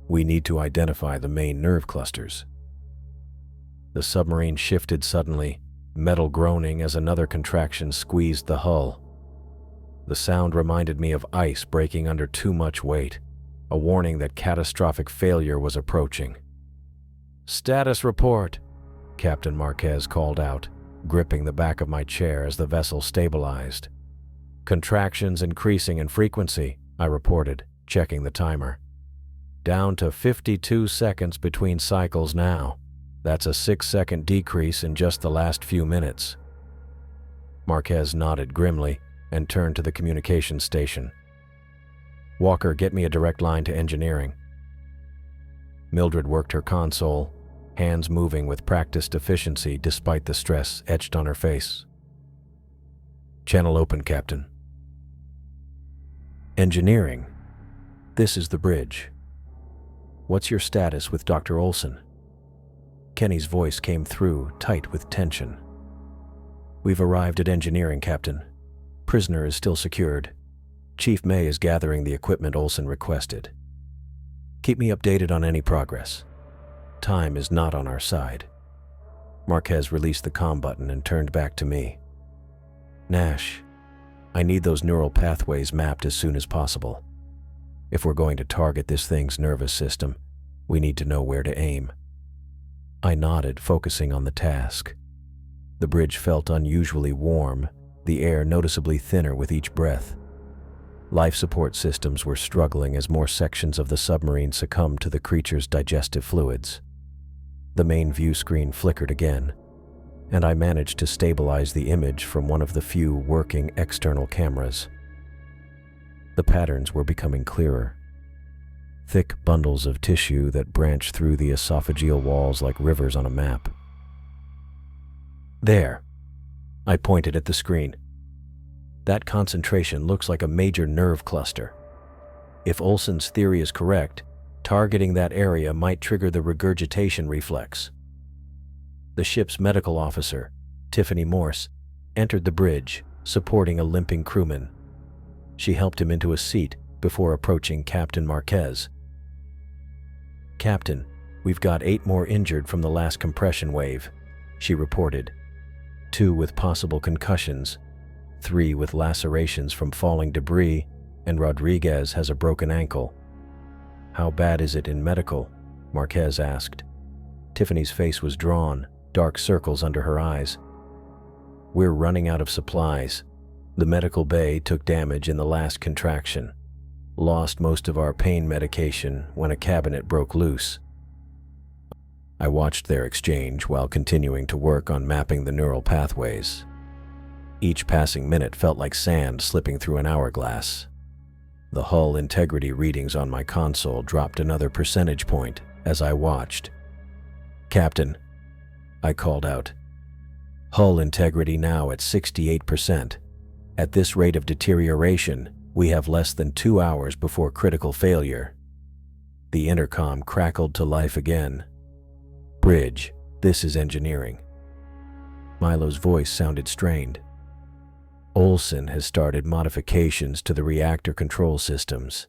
we need to identify the main nerve clusters." The submarine shifted suddenly, metal groaning as another contraction squeezed the hull. The sound reminded me of ice breaking under too much weight, a warning that catastrophic failure was approaching. "Status report," Captain Marquez called out, gripping the back of my chair as the vessel stabilized. "Contractions increasing in frequency," I reported, checking the timer. "Down to 52 seconds between cycles now. That's a 6-second decrease in just the last few minutes." Marquez nodded grimly and turned to the communications station. "Walker, get me a direct line to engineering." Mildred worked her console, hands moving with practiced efficiency despite the stress etched on her face. "Channel open, Captain." "Engineering. This is the bridge. What's your status with Dr. Olsen?" Kenny's voice came through, tight with tension. "We've arrived at engineering, Captain. Prisoner is still secured. Chief May is gathering the equipment Olsen requested. Keep me updated on any progress. Time is not on our side." Marquez released the comm button and turned back to me. "Nash, I need those neural pathways mapped as soon as possible. If we're going to target this thing's nervous system, we need to know where to aim." I nodded, focusing on the task. The bridge felt unusually warm, the air noticeably thinner with each breath. Life support systems were struggling as more sections of the submarine succumbed to the creature's digestive fluids. The main view screen flickered again, and I managed to stabilize the image from one of the few working external cameras. The patterns were becoming clearer. Thick bundles of tissue that branched through the esophageal walls like rivers on a map. "There," I pointed at the screen. "That concentration looks like a major nerve cluster. If Olsen's theory is correct, targeting that area might trigger the regurgitation reflex." The ship's medical officer, Tiffany Morse, entered the bridge, supporting a limping crewman. She helped him into a seat before approaching Captain Marquez. "Captain, we've got 8 more injured from the last compression wave," she reported. 2 with possible concussions, 3 with lacerations from falling debris, and Rodriguez has a broken ankle. "How bad is it in medical?" Marquez asked. Tiffany's face was drawn, dark circles under her eyes. "We're running out of supplies. The medical bay took damage in the last contraction. Lost most of our pain medication when a cabinet broke loose." I watched their exchange while continuing to work on mapping the neural pathways. Each passing minute felt like sand slipping through an hourglass. The hull integrity readings on my console dropped another percentage point as I watched. "Captain," I called out. "Hull integrity now at 68%. At this rate of deterioration, we have less than 2 hours before critical failure." The intercom crackled to life again. "Bridge, this is engineering." Milo's voice sounded strained. "Olsen has started modifications to the reactor control systems.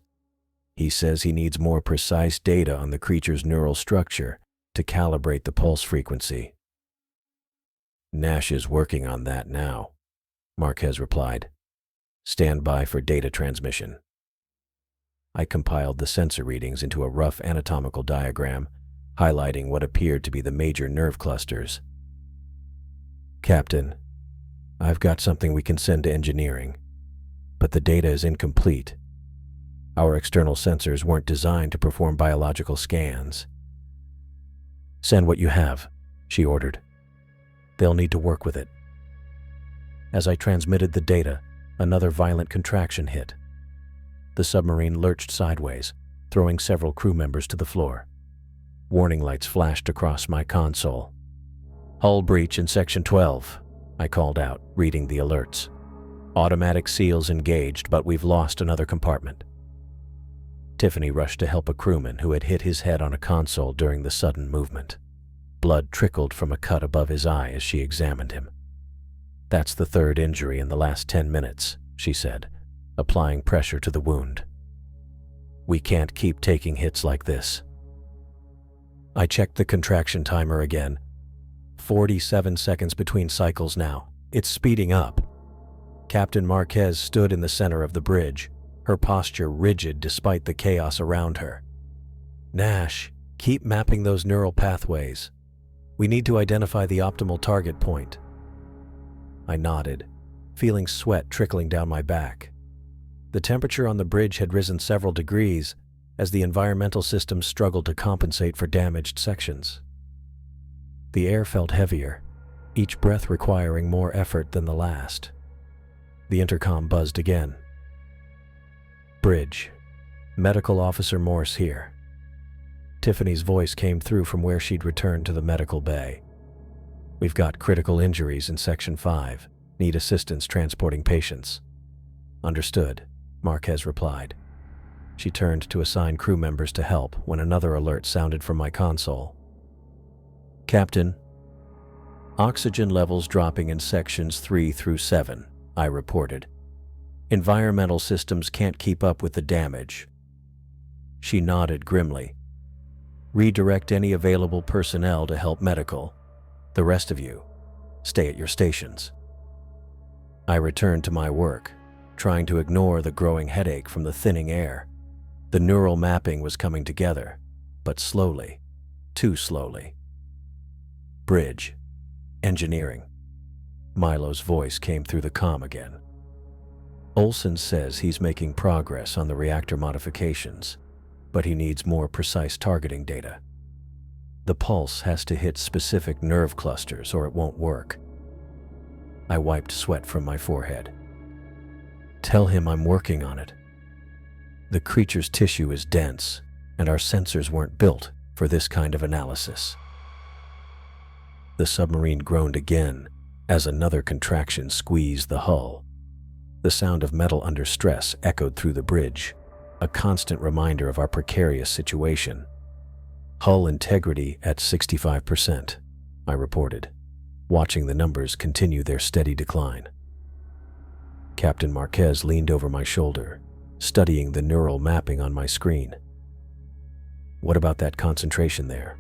He says he needs more precise data on the creature's neural structure to calibrate the pulse frequency. Nash is working on that now, Marquez replied. Stand by for data transmission. I compiled the sensor readings into a rough anatomical diagram, highlighting what appeared to be the major nerve clusters. Captain, I've got something we can send to engineering, but the data is incomplete. Our external sensors weren't designed to perform biological scans. Send what you have, she ordered. They'll need to work with it. As I transmitted the data, another violent contraction hit. The submarine lurched sideways, throwing several crew members to the floor. Warning lights flashed across my console. Hull breach in Section 12, I called out, reading the alerts. Automatic seals engaged, but we've lost another compartment. Tiffany rushed to help a crewman who had hit his head on a console during the sudden movement. Blood trickled from a cut above his eye as she examined him. That's the third injury in the last 10 minutes, she said, applying pressure to the wound. We can't keep taking hits like this. I checked the contraction timer again. 47 seconds between cycles now. It's speeding up. Captain Marquez stood in the center of the bridge, her posture rigid despite the chaos around her. Nash, keep mapping those neural pathways. We need to identify the optimal target point. I nodded, feeling sweat trickling down my back. The temperature on the bridge had risen several degrees as the environmental systems struggled to compensate for damaged sections. The air felt heavier, each breath requiring more effort than the last. The intercom buzzed again. Bridge. Medical Officer Morse here. Tiffany's voice came through from where she'd returned to the medical bay. We've got critical injuries in Section 5. Need assistance transporting patients. Understood, Marquez replied. She turned to assign crew members to help when another alert sounded from my console. Captain, oxygen levels dropping in Sections 3 through 7, I reported. Environmental systems can't keep up with the damage. She nodded grimly. Redirect any available personnel to help medical. The rest of you, stay at your stations. I returned to my work, trying to ignore the growing headache from the thinning air. The neural mapping was coming together, but slowly, too slowly. Bridge. Engineering. Milo's voice came through the comm again. Olsen says he's making progress on the reactor modifications, but he needs more precise targeting data. The pulse has to hit specific nerve clusters or it won't work. I wiped sweat from my forehead. Tell him I'm working on it. The creature's tissue is dense, and our sensors weren't built for this kind of analysis. The submarine groaned again as another contraction squeezed the hull. The sound of metal under stress echoed through the bridge, a constant reminder of our precarious situation. Hull integrity at 65%, I reported, watching the numbers continue their steady decline. Captain Marquez leaned over my shoulder, studying the neural mapping on my screen. What about that concentration there?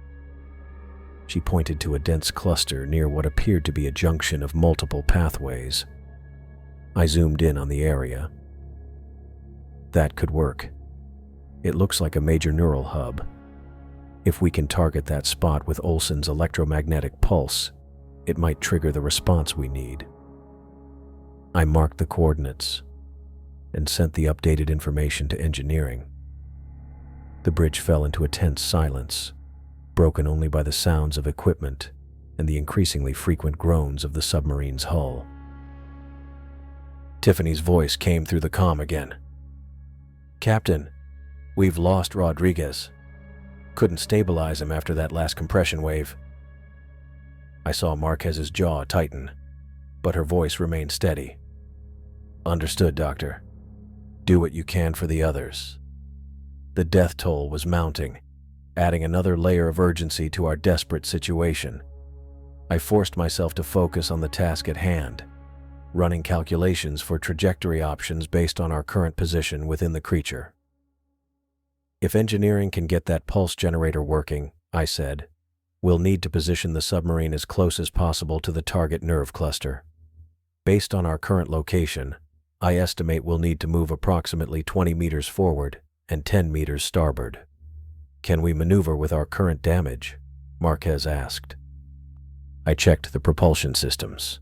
She pointed to a dense cluster near what appeared to be a junction of multiple pathways. I zoomed in on the area. That could work. It looks like a major neural hub. If we can target that spot with Olsen's electromagnetic pulse, it might trigger the response we need. I marked the coordinates and sent the updated information to engineering. The bridge fell into a tense silence, broken only by the sounds of equipment and the increasingly frequent groans of the submarine's hull. Tiffany's voice came through the comm again. Captain, we've lost Rodriguez. Couldn't stabilize him after that last compression wave. I saw Marquez's jaw tighten, but her voice remained steady. Understood, Doctor. Do what you can for the others. The death toll was mounting, adding another layer of urgency to our desperate situation. I forced myself to focus on the task at hand, running calculations for trajectory options based on our current position within the creature. If engineering can get that pulse generator working, I said, we'll need to position the submarine as close as possible to the target nerve cluster. Based on our current location, I estimate we'll need to move approximately 20 meters forward and 10 meters starboard. Can we maneuver with our current damage? Marquez asked. I checked the propulsion systems.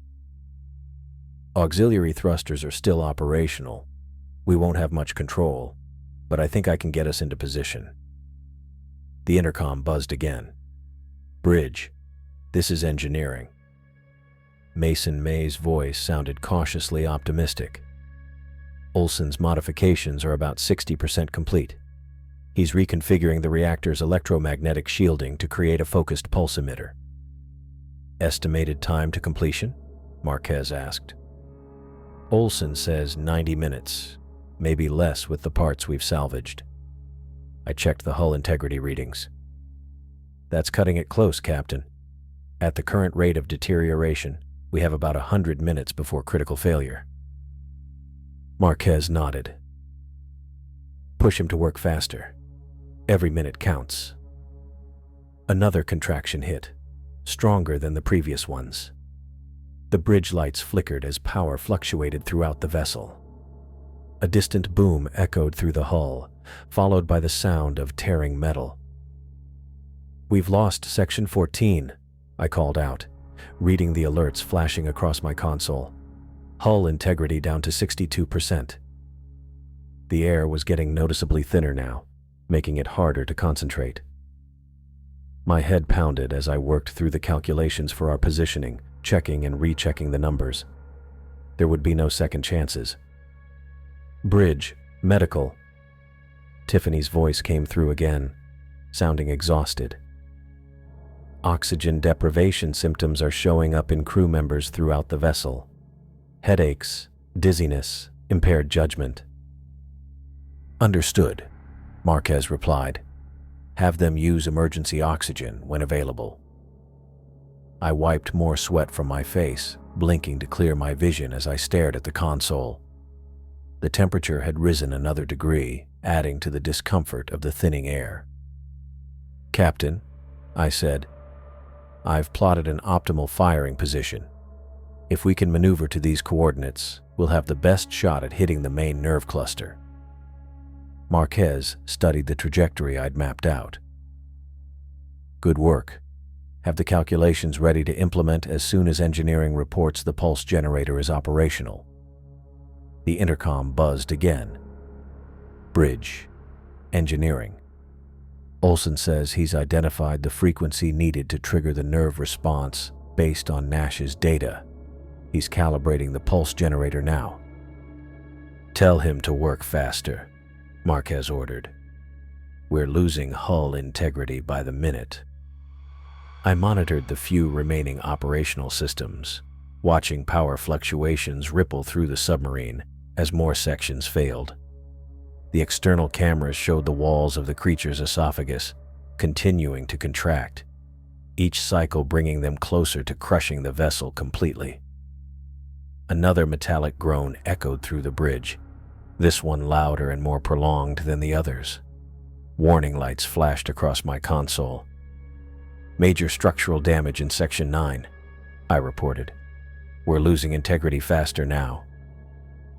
Auxiliary thrusters are still operational. We won't have much control, but I think I can get us into position. The intercom buzzed again. Bridge, this is engineering. Mason May's voice sounded cautiously optimistic. Olson's modifications are about 60% complete. He's reconfiguring the reactor's electromagnetic shielding to create a focused pulse emitter. Estimated time to completion? Marquez asked. Olson says 90 minutes, maybe less with the parts we've salvaged. I checked the hull integrity readings. That's cutting it close, Captain. At the current rate of deterioration, we have about 100 minutes before critical failure. Marquez nodded. Push him to work faster. Every minute counts. Another contraction hit, stronger than the previous ones. The bridge lights flickered as power fluctuated throughout the vessel. A distant boom echoed through the hull, followed by the sound of tearing metal. We've lost Section 14, I called out, reading the alerts flashing across my console. Hull integrity down to 62%. The air was getting noticeably thinner now, making it harder to concentrate. My head pounded as I worked through the calculations for our positioning, checking and rechecking the numbers. There would be no second chances. Bridge, medical. Tiffany's voice came through again, sounding exhausted. Oxygen deprivation symptoms are showing up in crew members throughout the vessel. Headaches, dizziness, impaired judgment. Understood, Marquez replied. Have them use emergency oxygen when available. I wiped more sweat from my face, blinking to clear my vision as I stared at the console. The temperature had risen another degree, adding to the discomfort of the thinning air. Captain, I said, I've plotted an optimal firing position. If we can maneuver to these coordinates, we'll have the best shot at hitting the main nerve cluster. Marquez studied the trajectory I'd mapped out. Good work. Have the calculations ready to implement as soon as engineering reports the pulse generator is operational. The intercom buzzed again. Bridge. Engineering. Olson says he's identified the frequency needed to trigger the nerve response based on Nash's data. He's calibrating the pulse generator now. Tell him to work faster, Marquez ordered. We're losing hull integrity by the minute. I monitored the few remaining operational systems, watching power fluctuations ripple through the submarine as more sections failed. The external cameras showed the walls of the creature's esophagus continuing to contract, each cycle bringing them closer to crushing the vessel completely. Another metallic groan echoed through the bridge, this one louder and more prolonged than the others. Warning lights flashed across my console. Major structural damage in Section 9, I reported. We're losing integrity faster now.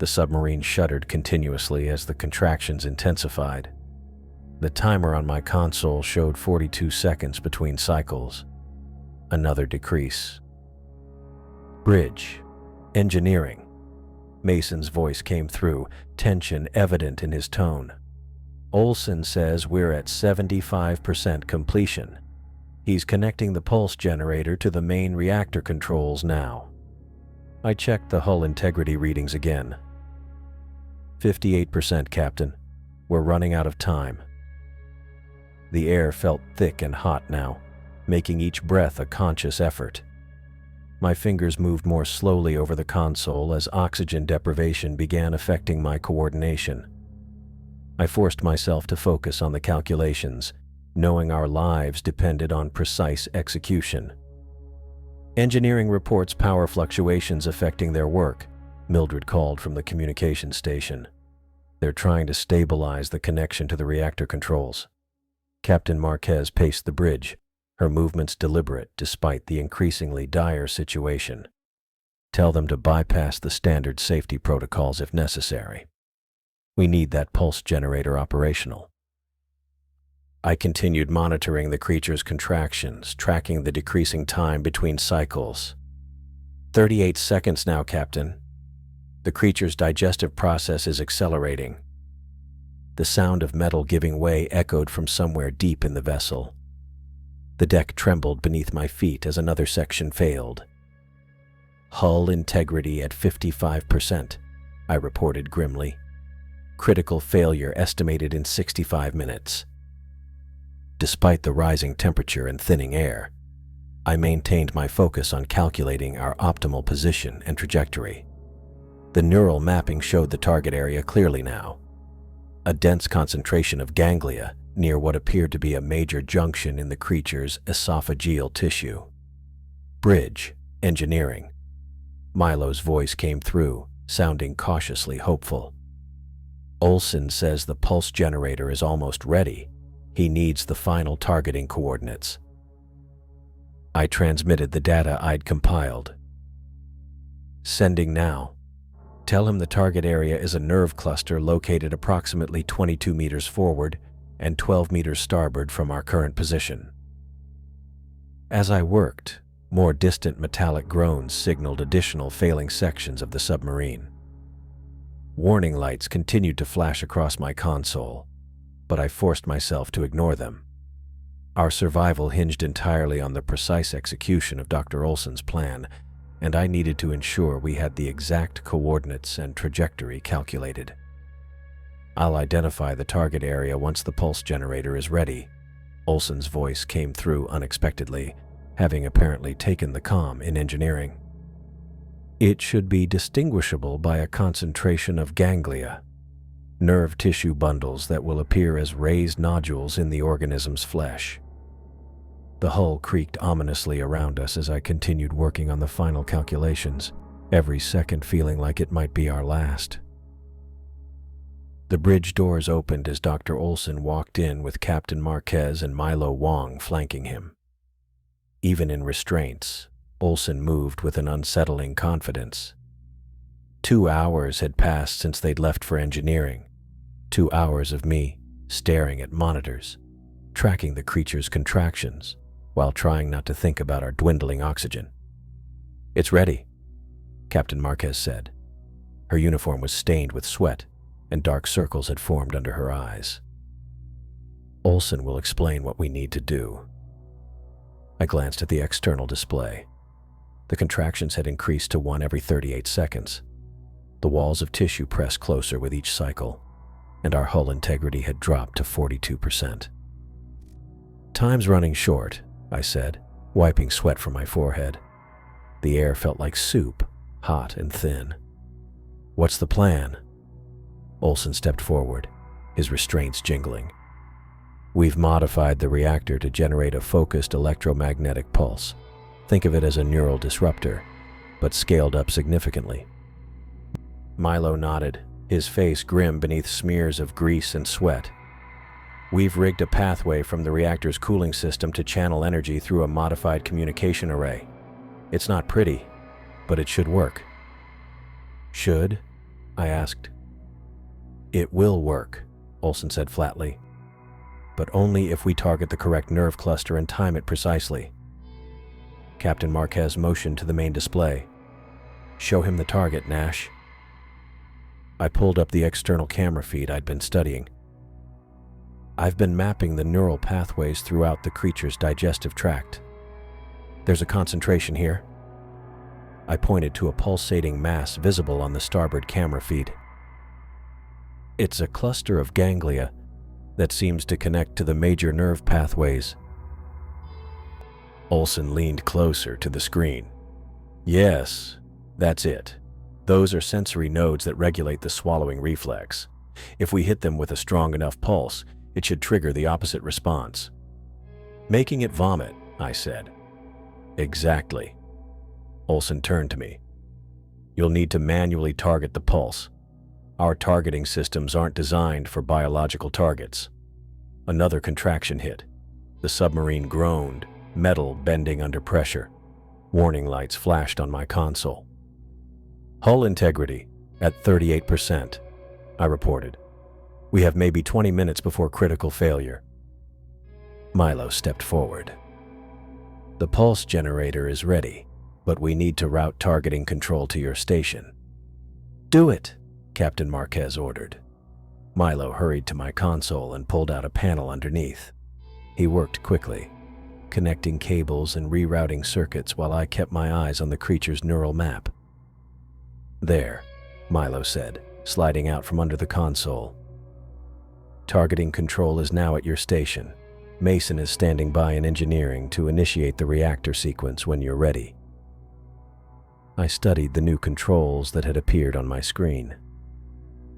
The submarine shuddered continuously as the contractions intensified. The timer on my console showed 42 seconds between cycles. Another decrease. Bridge. Engineering. Mason's voice came through, tension evident in his tone. Olson says we're at 75% completion. He's connecting the pulse generator to the main reactor controls now. I checked the hull integrity readings again. 58%, Captain. We're running out of time. The air felt thick and hot now, making each breath a conscious effort. My fingers moved more slowly over the console as oxygen deprivation began affecting my coordination. I forced myself to focus on the calculations, knowing our lives depended on precise execution. Engineering reports power fluctuations affecting their work, Mildred called from the communication station. They're trying to stabilize the connection to the reactor controls. Captain Marquez paced the bridge, her movements deliberate despite the increasingly dire situation. Tell them to bypass the standard safety protocols if necessary. We need that pulse generator operational. I continued monitoring the creature's contractions, tracking the decreasing time between cycles. 38 seconds now, Captain. The creature's digestive process is accelerating. The sound of metal giving way echoed from somewhere deep in the vessel. The deck trembled beneath my feet as another section failed. Hull integrity at 55%, I reported grimly. Critical failure estimated in 65 minutes. Despite the rising temperature and thinning air, I maintained my focus on calculating our optimal position and trajectory. The neural mapping showed the target area clearly now. A dense concentration of ganglia near what appeared to be a major junction in the creature's esophageal tissue. Bridge, engineering. Milo's voice came through, sounding cautiously hopeful. Olson says the pulse generator is almost ready. He needs the final targeting coordinates. I transmitted the data I'd compiled. Sending now. Tell him the target area is a nerve cluster located approximately 22 meters forward and 12 meters starboard from our current position. As I worked, more distant metallic groans signaled additional failing sections of the submarine. Warning lights continued to flash across my console, but I forced myself to ignore them. Our survival hinged entirely on the precise execution of Dr. Olson's plan, and I needed to ensure we had the exact coordinates and trajectory calculated. I'll identify the target area once the pulse generator is ready. Olson's voice came through unexpectedly, having apparently taken the comm in engineering. It should be distinguishable by a concentration of ganglia, nerve tissue bundles that will appear as raised nodules in the organism's flesh. The hull creaked ominously around us as I continued working on the final calculations, every second feeling like it might be our last. The bridge doors opened as Dr. Olson walked in with Captain Marquez and Milo Wong flanking him. Even in restraints, Olson moved with an unsettling confidence. 2 hours had passed since they'd left for engineering. 2 hours of me staring at monitors, tracking the creature's contractions, while trying not to think about our dwindling oxygen. "It's ready," Captain Marquez said. Her uniform was stained with sweat, and dark circles had formed under her eyes. "Olson will explain what we need to do." I glanced at the external display. The contractions had increased to 1 every 38 seconds. The walls of tissue pressed closer with each cycle, and our hull integrity had dropped to 42%. "Time's running short," I said, wiping sweat from my forehead. The air felt like soup, hot and thin. "What's the plan?" Olson stepped forward, his restraints jingling. "We've modified the reactor to generate a focused electromagnetic pulse. Think of it as a neural disruptor, but scaled up significantly." Milo nodded, his face grim beneath smears of grease and sweat. "We've rigged a pathway from the reactor's cooling system to channel energy through a modified communication array. It's not pretty, but it should work." "Should?" I asked. "It will work," Olson said flatly. "But only if we target the correct nerve cluster and time it precisely." Captain Marquez motioned to the main display. "Show him the target, Nash." I pulled up the external camera feed I'd been studying. "I've been mapping the neural pathways throughout the creature's digestive tract. There's a concentration here." I pointed to a pulsating mass visible on the starboard camera feed. "It's a cluster of ganglia that seems to connect to the major nerve pathways." Olson leaned closer to the screen. "Yes, that's it. Those are sensory nodes that regulate the swallowing reflex. If we hit them with a strong enough pulse, it should trigger the opposite response." "Making it vomit," I said. "Exactly." Olson turned to me. "You'll need to manually target the pulse. Our targeting systems aren't designed for biological targets. Another contraction hit. The submarine groaned, metal bending under pressure. Warning lights flashed on my console. Hull integrity at 38%, I reported. We have maybe 20 minutes before critical failure. Milo stepped forward. The pulse generator is ready, but we need to route targeting control to your station. Do it, Captain Marquez ordered. Milo hurried to my console and pulled out a panel underneath. He worked quickly, connecting cables and rerouting circuits while I kept my eyes on the creature's neural map. There, Milo said, sliding out from under the console. Targeting control is now at your station. Mason is standing by in engineering to initiate the reactor sequence when you're ready. I studied the new controls that had appeared on my screen.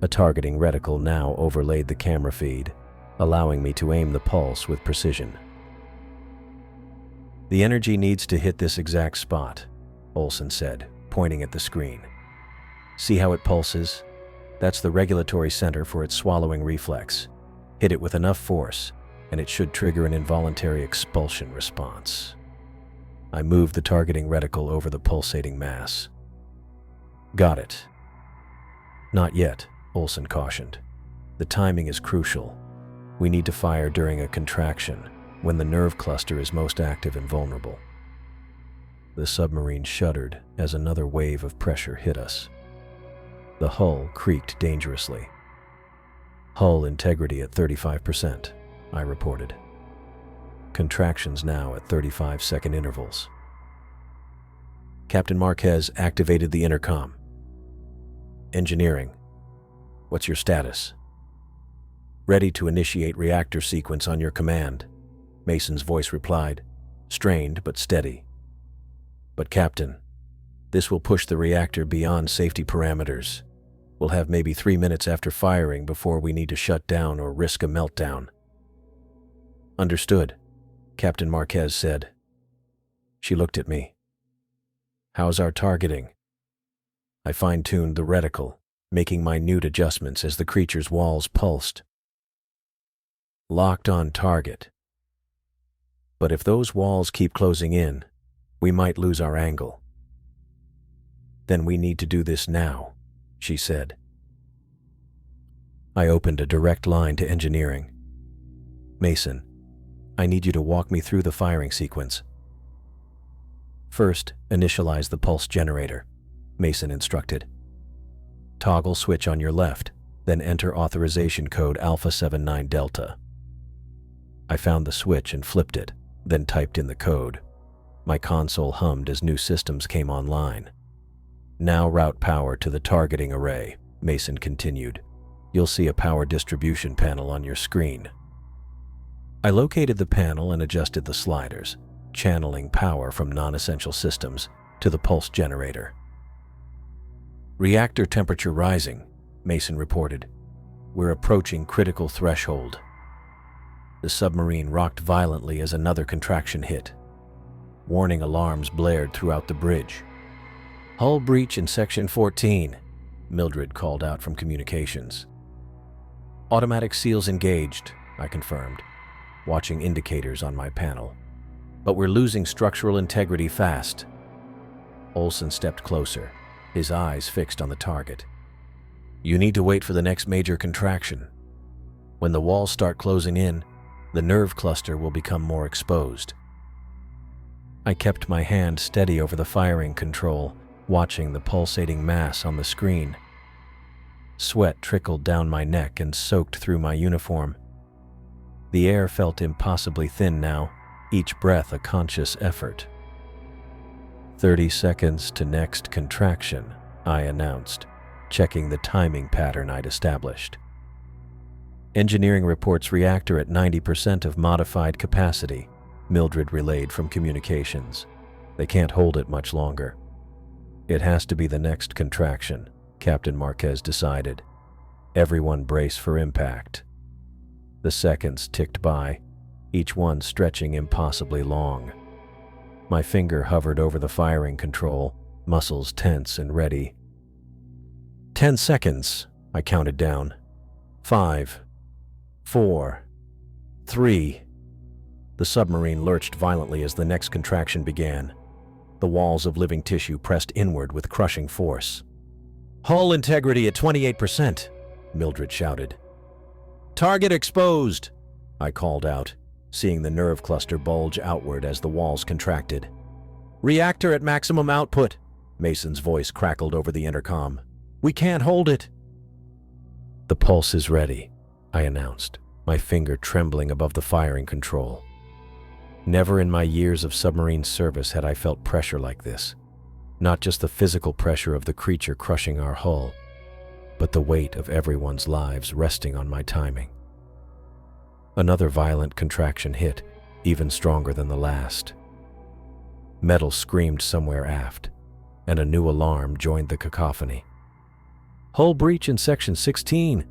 A targeting reticle now overlaid the camera feed, allowing me to aim the pulse with precision. The energy needs to hit this exact spot, Olsen said, pointing at the screen. See how it pulses? That's the regulatory center for its swallowing reflex. Hit it with enough force, and it should trigger an involuntary expulsion response. I moved the targeting reticle over the pulsating mass. Got it. Not yet, Olsen cautioned. The timing is crucial. We need to fire during a contraction, when the nerve cluster is most active and vulnerable. The submarine shuddered as another wave of pressure hit us. The hull creaked dangerously. Hull integrity at 35%, I reported. Contractions now at 35-second intervals. Captain Marquez activated the intercom. Engineering. What's your status? Ready to initiate reactor sequence on your command, Mason's voice replied, strained but steady. But Captain, this will push the reactor beyond safety parameters. We'll have maybe 3 minutes after firing before we need to shut down or risk a meltdown. Understood, Captain Marquez said. She looked at me. How's our targeting? I fine-tuned the reticle, making minute adjustments as the creature's walls pulsed. Locked on target. But if those walls keep closing in, we might lose our angle. Then we need to do this now, she said. I opened a direct line to engineering. Mason, I need you to walk me through the firing sequence. First, initialize the pulse generator, Mason instructed. Toggle switch on your left, then enter authorization code Alpha 79 Delta. I found the switch and flipped it, then typed in the code. My console hummed as new systems came online. Now route power to the targeting array, Mason continued. You'll see a power distribution panel on your screen. I located the panel and adjusted the sliders, channeling power from non-essential systems to the pulse generator. Reactor temperature rising, Mason reported. We're approaching critical threshold. The submarine rocked violently as another contraction hit. Warning alarms blared throughout the bridge. Hull breach in Section 14, Mildred called out from communications. Automatic seals engaged, I confirmed, watching indicators on my panel. But we're losing structural integrity fast. Olsen stepped closer, his eyes fixed on the target. You need to wait for the next major contraction. When the walls start closing in, the nerve cluster will become more exposed. I kept my hand steady over the firing control, watching the pulsating mass on the screen. Sweat trickled down my neck and soaked through my uniform. The air felt impossibly thin now, each breath a conscious effort. 30 seconds to next contraction, I announced, checking the timing pattern I'd established. Engineering reports reactor at 90% of modified capacity, Mildred relayed from communications. They can't hold it much longer. It has to be the next contraction, Captain Marquez decided. Everyone brace for impact. The seconds ticked by, each one stretching impossibly long. My finger hovered over the firing control, muscles tense and ready. 10 seconds, I counted down. 5, 4, 3. The submarine lurched violently as the next contraction began. The walls of living tissue pressed inward with crushing force. "Hull integrity at 28%, Mildred shouted. "Target exposed," I called out, seeing the nerve cluster bulge outward as the walls contracted. "Reactor at maximum output," Mason's voice crackled over the intercom. "We can't hold it." "The pulse is ready," I announced, my finger trembling above the firing control. Never in my years of submarine service had I felt pressure like this. Not just the physical pressure of the creature crushing our hull, but the weight of everyone's lives resting on my timing. Another violent contraction hit, even stronger than the last. Metal screamed somewhere aft, and a new alarm joined the cacophony. "Hull breach in Section 16,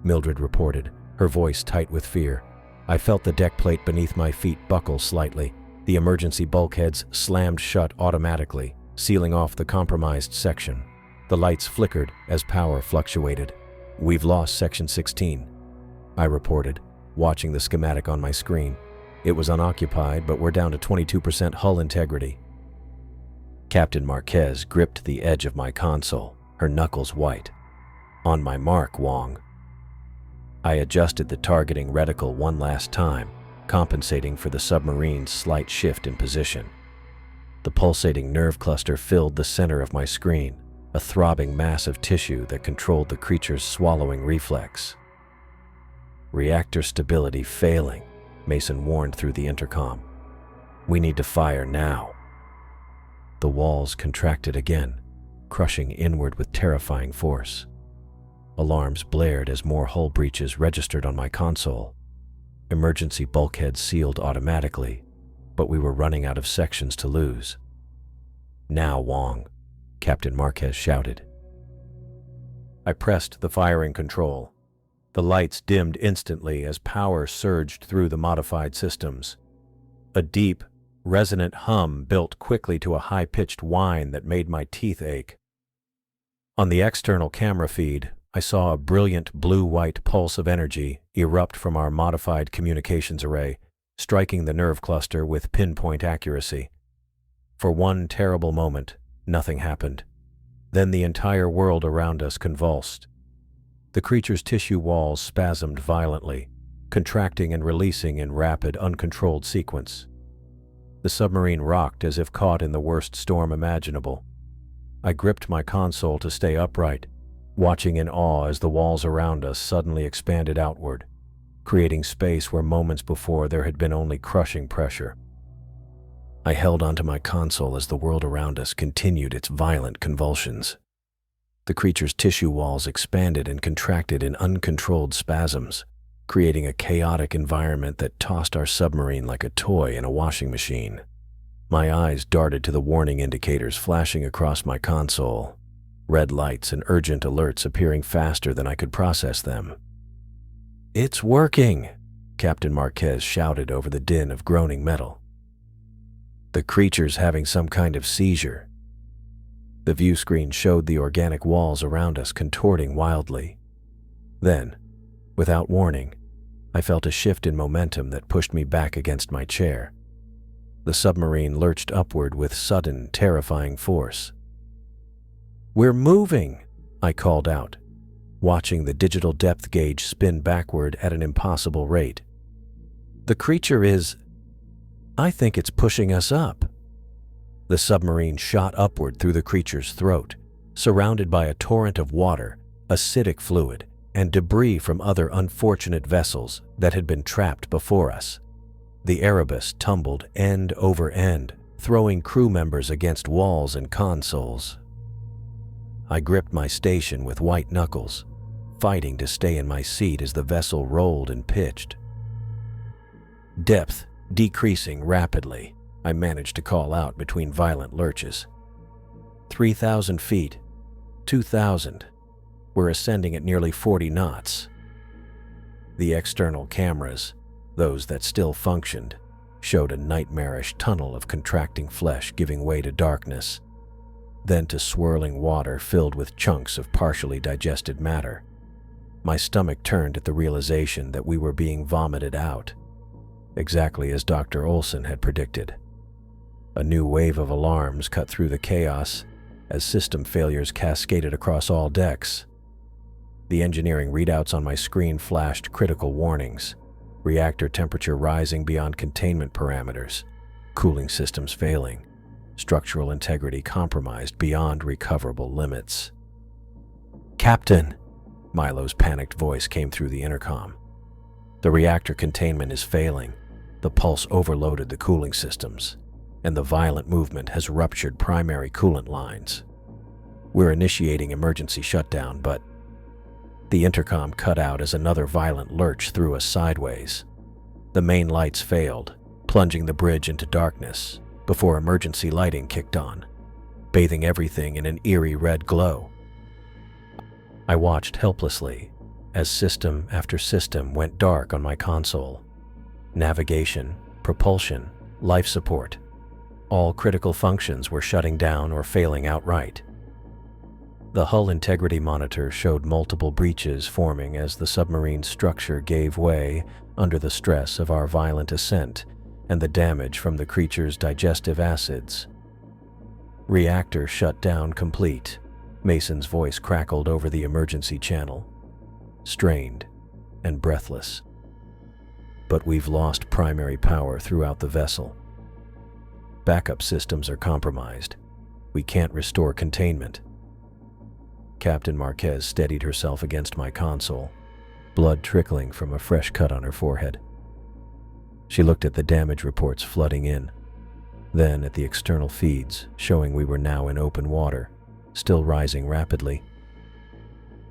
Mildred reported, her voice tight with fear. I felt the deck plate beneath my feet buckle slightly. The emergency bulkheads slammed shut automatically, sealing off the compromised section. The lights flickered as power fluctuated. "We've lost Section 16, I reported, watching the schematic on my screen. It was unoccupied, but we're down to 22% hull integrity. Captain Marquez gripped the edge of my console, her knuckles white. "On my mark, Wong." I adjusted the targeting reticle one last time, compensating for the submarine's slight shift in position. The pulsating nerve cluster filled the center of my screen, a throbbing mass of tissue that controlled the creature's swallowing reflex. "Reactor stability failing," Mason warned through the intercom. "We need to fire now." The walls contracted again, crushing inward with terrifying force. Alarms blared as more hull breaches registered on my console. Emergency bulkheads sealed automatically, but we were running out of sections to lose. "Now, Wong," Captain Marquez shouted. I pressed the firing control. The lights dimmed instantly as power surged through the modified systems. A deep, resonant hum built quickly to a high-pitched whine that made my teeth ache. On the external camera feed, I saw a brilliant blue-white pulse of energy erupt from our modified communications array, striking the nerve cluster with pinpoint accuracy. For one terrible moment, nothing happened. Then the entire world around us convulsed. The creature's tissue walls spasmed violently, contracting and releasing in rapid, uncontrolled sequence. The submarine rocked as if caught in the worst storm imaginable. I gripped my console to stay upright, watching in awe as the walls around us suddenly expanded outward, creating space where moments before there had been only crushing pressure. I held onto my console as the world around us continued its violent convulsions. The creature's tissue walls expanded and contracted in uncontrolled spasms, creating a chaotic environment that tossed our submarine like a toy in a washing machine. My eyes darted to the warning indicators flashing across my console, red lights and urgent alerts appearing faster than I could process them. "It's working!" Captain Marquez shouted over the din of groaning metal. "The creature's having some kind of seizure." The view screen showed the organic walls around us contorting wildly. Then, without warning, I felt a shift in momentum that pushed me back against my chair. The submarine lurched upward with sudden, terrifying force. "We're moving!" I called out, watching the digital depth gauge spin backward at an impossible rate. "The creature is... I think it's pushing us up." The submarine shot upward through the creature's throat, surrounded by a torrent of water, acidic fluid, and debris from other unfortunate vessels that had been trapped before us. The Erebus tumbled end over end, throwing crew members against walls and consoles. I gripped my station with white knuckles, fighting to stay in my seat as the vessel rolled and pitched. "Depth decreasing rapidly," I managed to call out between violent lurches. 3,000 feet, 2,000. We're ascending at nearly 40 knots. The external cameras, those that still functioned, showed a nightmarish tunnel of contracting flesh giving way to darkness, then to swirling water filled with chunks of partially digested matter. My stomach turned at the realization that we were being vomited out, exactly as Dr. Olson had predicted. A new wave of alarms cut through the chaos as system failures cascaded across all decks. The engineering readouts on my screen flashed critical warnings: reactor temperature rising beyond containment parameters, cooling systems failing, structural integrity compromised beyond recoverable limits. "Captain!" Milo's panicked voice came through the intercom. "The reactor containment is failing. The pulse overloaded the cooling systems, and the violent movement has ruptured primary coolant lines. We're initiating emergency shutdown, but..." The intercom cut out as another violent lurch threw us sideways. The main lights failed, plunging the bridge into darkness before emergency lighting kicked on, bathing everything in an eerie red glow. I watched helplessly as system after system went dark on my console. Navigation, propulsion, life support. All critical functions were shutting down or failing outright. The hull integrity monitor showed multiple breaches forming as the submarine's structure gave way under the stress of our violent ascent and the damage from the creature's digestive acids. "Reactor shut down complete," Mason's voice crackled over the emergency channel, strained and breathless. "But we've lost primary power throughout the vessel. Backup systems are compromised. We can't restore containment." Captain Marquez steadied herself against my console, blood trickling from a fresh cut on her forehead. She looked at the damage reports flooding in, then at the external feeds showing we were now in open water, still rising rapidly.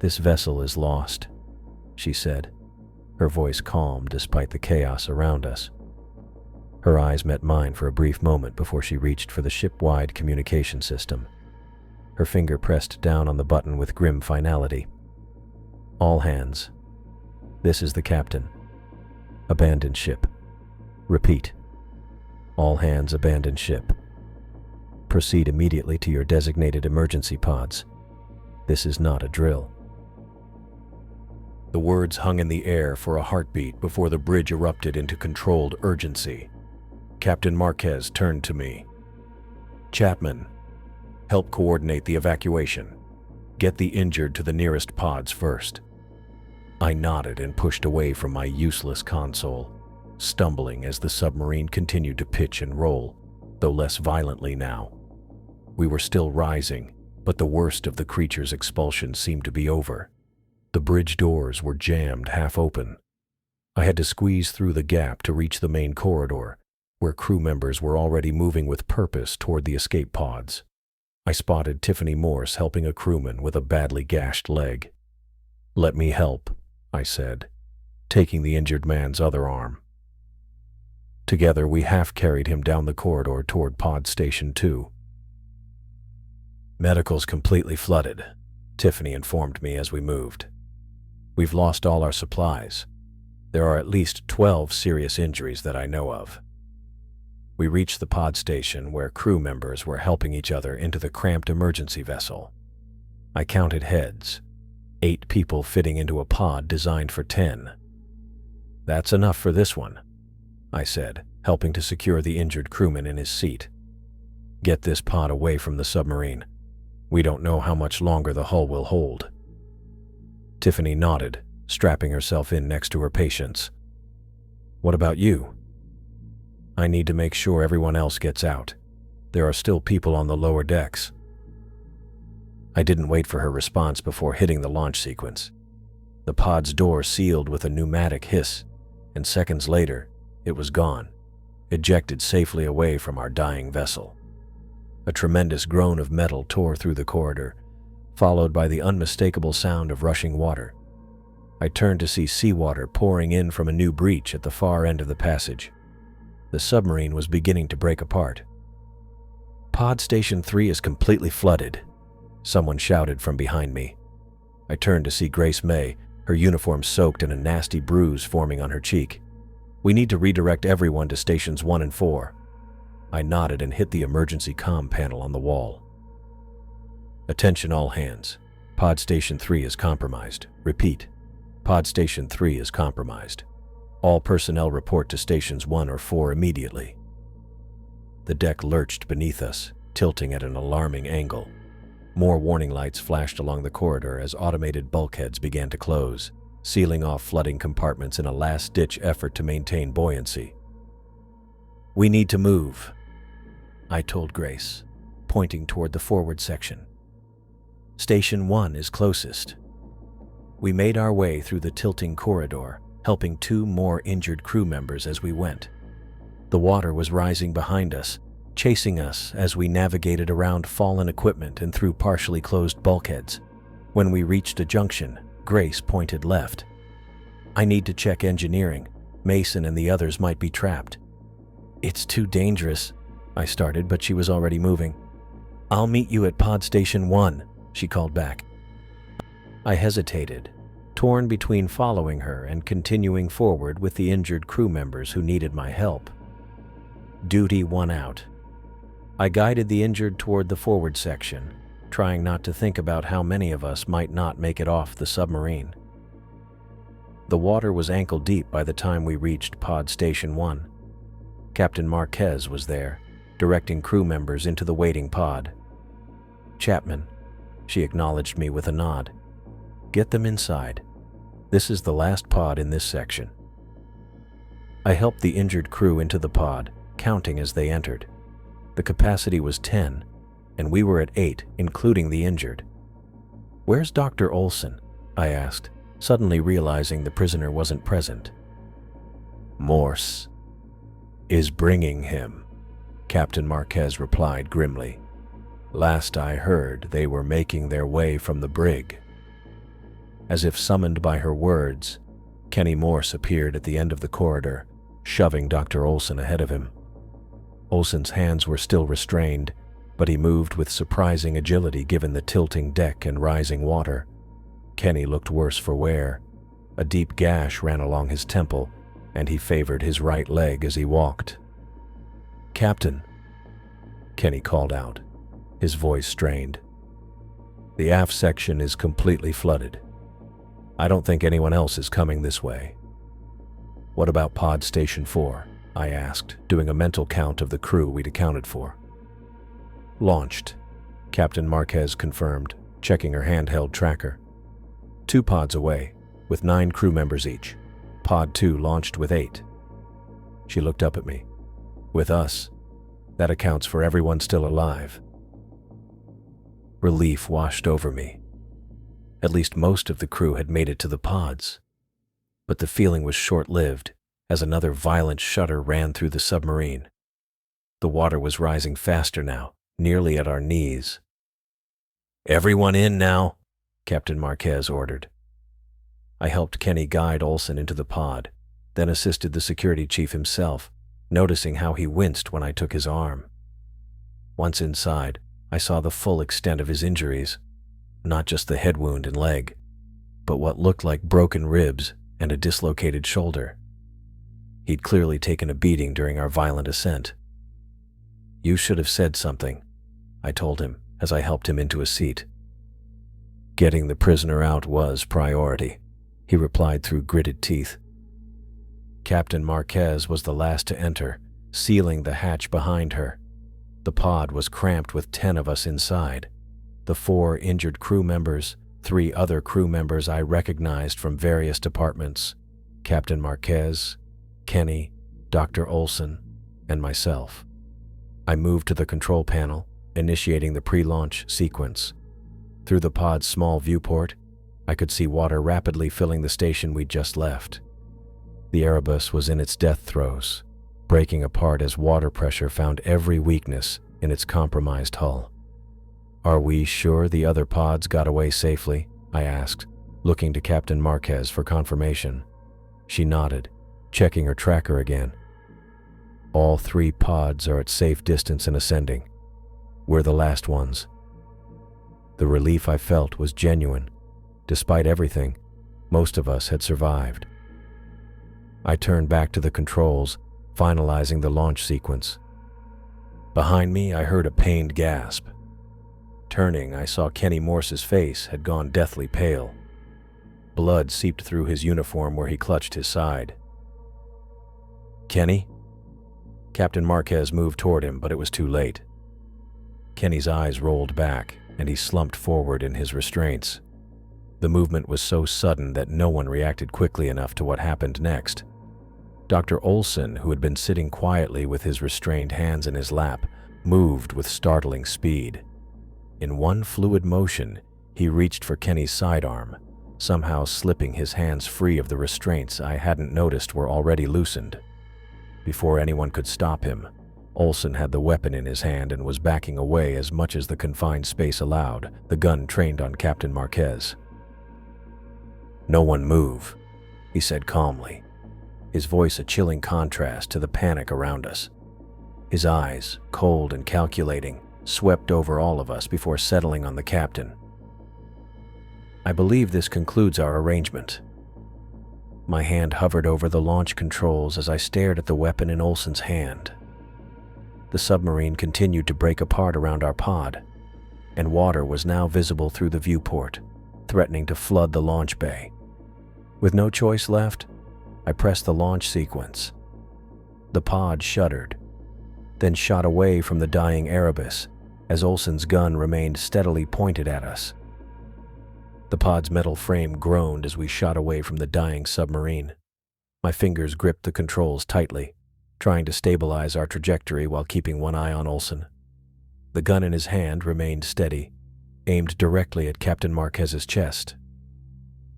"This vessel is lost," she said, her voice calm despite the chaos around us. Her eyes met mine for a brief moment before she reached for the ship-wide communication system. Her finger pressed down on the button with grim finality. "All hands. This is the captain. Abandon ship. Repeat. All hands abandon ship. Proceed immediately to your designated emergency pods. This is not a drill." The words hung in the air for a heartbeat before the bridge erupted into controlled urgency. Captain Marquez turned to me. "Chapman, help coordinate the evacuation. Get the injured to the nearest pods first." I nodded and pushed away from my useless console, stumbling as the submarine continued to pitch and roll, though less violently now. We were still rising, but the worst of the creature's expulsion seemed to be over. The bridge doors were jammed half open. I had to squeeze through the gap to reach the main corridor, where crew members were already moving with purpose toward the escape pods. I spotted Tiffany Morse helping a crewman with a badly gashed leg. "Let me help," I said, taking the injured man's other arm. Together we half-carried him down the corridor toward Pod Station 2. "Medical's completely flooded," Tiffany informed me as we moved. "We've lost all our supplies. There are at least 12 serious injuries that I know of." We reached the pod station where crew members were helping each other into the cramped emergency vessel. I counted heads, 8 people fitting into a pod designed for 10. "That's enough for this one," I said, helping to secure the injured crewman in his seat. "Get this pod away from the submarine. We don't know how much longer the hull will hold." Tiffany nodded, strapping herself in next to her patients. "What about you?" "I need to make sure everyone else gets out. There are still people on the lower decks." I didn't wait for her response before hitting the launch sequence. The pod's door sealed with a pneumatic hiss, and seconds later, it was gone, ejected safely away from our dying vessel. A tremendous groan of metal tore through the corridor, followed by the unmistakable sound of rushing water. I turned to see seawater pouring in from a new breach at the far end of the passage. The submarine was beginning to break apart. "Pod Station 3 is completely flooded," someone shouted from behind me. I turned to see Grace May, her uniform soaked and a nasty bruise forming on her cheek. "We need to redirect everyone to Stations 1 and 4. I nodded and hit the emergency comm panel on the wall. "Attention all hands. Pod Station 3 is compromised. Repeat, Pod Station 3 is compromised. All personnel report to Stations 1 or 4 immediately. The deck lurched beneath us, tilting at an alarming angle. More warning lights flashed along the corridor as automated bulkheads began to close, sealing off flooding compartments in a last-ditch effort to maintain buoyancy. "We need to move," I told Grace, pointing toward the forward section. "Station 1 is closest." We made our way through the tilting corridor, helping 2 more injured crew members as we went. The water was rising behind us, chasing us as we navigated around fallen equipment and through partially closed bulkheads. When we reached a junction, Grace pointed left. "I need to check engineering. Mason and the others might be trapped." "It's too dangerous," I started, but she was already moving. "I'll meet you at Pod Station 1, she called back. I hesitated, torn between following her and continuing forward with the injured crew members who needed my help. Duty won out. I guided the injured toward the forward section, trying not to think about how many of us might not make it off the submarine. The water was ankle deep by the time we reached Pod Station 1. Captain Marquez was there, directing crew members into the waiting pod. "Chapman," she acknowledged me with a nod. "Get them inside. This is the last pod in this section." I helped the injured crew into the pod, counting as they entered. The capacity was 10, and we were at 8, including the injured. "Where's Dr. Olson?" I asked, suddenly realizing the prisoner wasn't present. "Morse is bringing him," Captain Marquez replied grimly. "Last I heard, they were making their way from the brig." As if summoned by her words, Kenny Morse appeared at the end of the corridor, shoving Dr. Olson ahead of him. Olson's hands were still restrained, but he moved with surprising agility given the tilting deck and rising water. Kenny looked worse for wear. A deep gash ran along his temple, and he favored his right leg as he walked. "Captain," Kenny called out, his voice strained. "The aft section is completely flooded. I don't think anyone else is coming this way." "What about Pod Station 4? I asked, doing a mental count of the crew we'd accounted for. "Launched," Captain Marquez confirmed, checking her handheld tracker. 2 pods away, with 9 crew members each. Pod 2 launched with 8. She looked up at me. "With us, that accounts for everyone still alive." Relief washed over me. At least most of the crew had made it to the pods. But the feeling was short-lived as another violent shudder ran through the submarine. The water was rising faster now, nearly at our knees. "Everyone in now," Captain Marquez ordered. I helped Kenny guide Olson into the pod, then assisted the security chief himself, noticing how he winced when I took his arm. Once inside, I saw the full extent of his injuries, not just the head wound and leg, but what looked like broken ribs and a dislocated shoulder. He'd clearly taken a beating during our violent ascent. "You should have said something," I told him as I helped him into a seat. "Getting the prisoner out was priority," he replied through gritted teeth. Captain Marquez was the last to enter, sealing the hatch behind her. The pod was cramped with 10 of us inside. The 4 injured crew members, 3 other crew members I recognized from various departments, Captain Marquez, Kenny, Dr. Olson, and myself. I moved to the control panel, initiating the pre-launch sequence. Through the pod's small viewport, I could see water rapidly filling the station we'd just left. The Erebus was in its death throes, breaking apart as water pressure found every weakness in its compromised hull. "Are we sure the other pods got away safely?" I asked, looking to Captain Marquez for confirmation. She nodded, checking her tracker again. "All 3 pods are at safe distance and ascending. We're the last ones." The relief I felt was genuine. Despite everything, most of us had survived. I turned back to the controls, finalizing the launch sequence. Behind me, I heard a pained gasp. Turning, I saw Kenny Morse's face had gone deathly pale. Blood seeped through his uniform where he clutched his side. "Kenny?" Captain Marquez moved toward him, but it was too late. Kenny's eyes rolled back, and he slumped forward in his restraints. The movement was so sudden that no one reacted quickly enough to what happened next. Dr. Olson, who had been sitting quietly with his restrained hands in his lap, moved with startling speed. In one fluid motion, he reached for Kenny's sidearm, somehow slipping his hands free of the restraints I hadn't noticed were already loosened. Before anyone could stop him, Olson had the weapon in his hand and was backing away as much as the confined space allowed, the gun trained on Captain Marquez. "No one move," he said calmly, his voice a chilling contrast to the panic around us. His eyes, cold and calculating, swept over all of us before settling on the captain. "I believe this concludes our arrangement." My hand hovered over the launch controls as I stared at the weapon in Olson's hand. The submarine continued to break apart around our pod, and water was now visible through the viewport, threatening to flood the launch bay. With no choice left, I pressed the launch sequence. The pod shuddered, then shot away from the dying Erebus as Olson's gun remained steadily pointed at us. The pod's metal frame groaned as we shot away from the dying submarine. My fingers gripped the controls tightly, trying to stabilize our trajectory while keeping one eye on Olson. The gun in his hand remained steady, aimed directly at Captain Marquez's chest.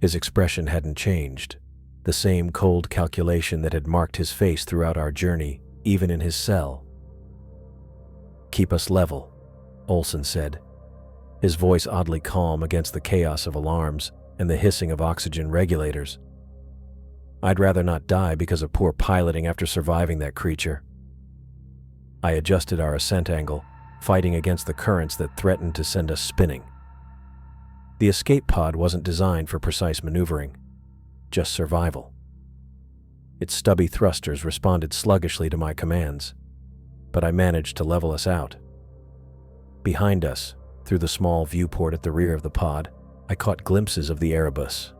His expression hadn't changed, the same cold calculation that had marked his face throughout our journey, even in his cell. "Keep us level," Olson said, his voice oddly calm against the chaos of alarms and the hissing of oxygen regulators. "I'd rather not die because of poor piloting after surviving that creature." I adjusted our ascent angle, fighting against the currents that threatened to send us spinning. The escape pod wasn't designed for precise maneuvering, just survival. Its stubby thrusters responded sluggishly to my commands, but I managed to level us out. Behind us, through the small viewport at the rear of the pod, I caught glimpses of the Erebus.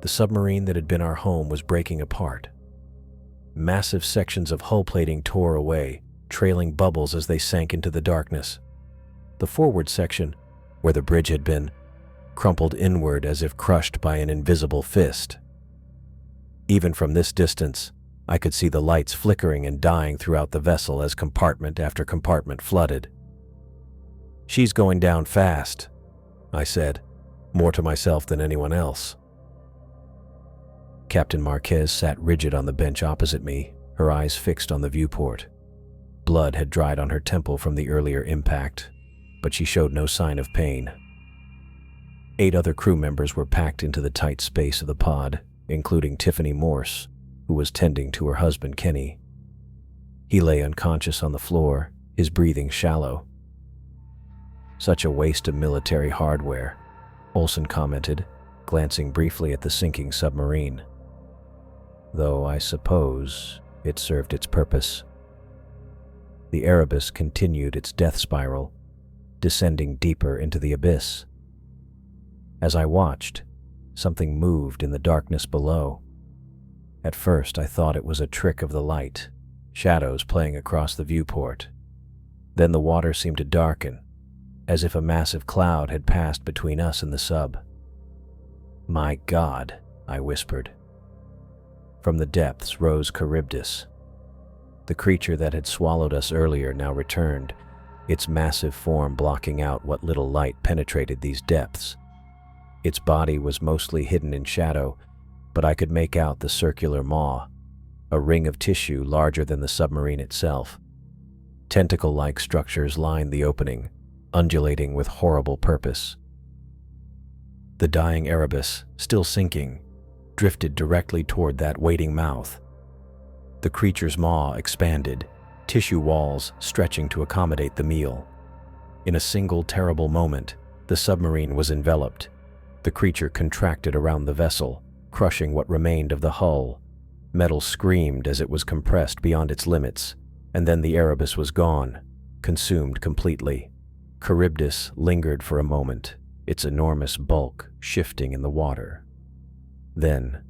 The submarine that had been our home was breaking apart. Massive sections of hull plating tore away, trailing bubbles as they sank into the darkness. The forward section, where the bridge had been, crumpled inward as if crushed by an invisible fist. Even from this distance, I could see the lights flickering and dying throughout the vessel as compartment after compartment flooded. "She's going down fast," I said, more to myself than anyone else. Captain Marquez sat rigid on the bench opposite me, her eyes fixed on the viewport. Blood had dried on her temple from the earlier impact, but she showed no sign of pain. 8 other crew members were packed into the tight space of the pod, including Tiffany Morse, who was tending to her husband Kenny. He lay unconscious on the floor, his breathing shallow. "Such a waste of military hardware," Olson commented, glancing briefly at the sinking submarine. "Though I suppose it served its purpose." The Erebus continued its death spiral, descending deeper into the abyss. As I watched, something moved in the darkness below. At first, I thought it was a trick of the light, shadows playing across the viewport. Then the water seemed to darken, as if a massive cloud had passed between us and the sub. "My God," I whispered. From the depths rose Charybdis. The creature that had swallowed us earlier now returned, its massive form blocking out what little light penetrated these depths. Its body was mostly hidden in shadow, but I could make out the circular maw, a ring of tissue larger than the submarine itself. Tentacle-like structures lined the opening, undulating with horrible purpose. The dying Erebus, still sinking, drifted directly toward that waiting mouth. The creature's maw expanded, tissue walls stretching to accommodate the meal. In a single terrible moment, the submarine was enveloped. The creature contracted around the vessel, crushing what remained of the hull. Metal screamed as it was compressed beyond its limits, and then the Erebus was gone, consumed completely. Charybdis lingered for a moment, its enormous bulk shifting in the water. Then,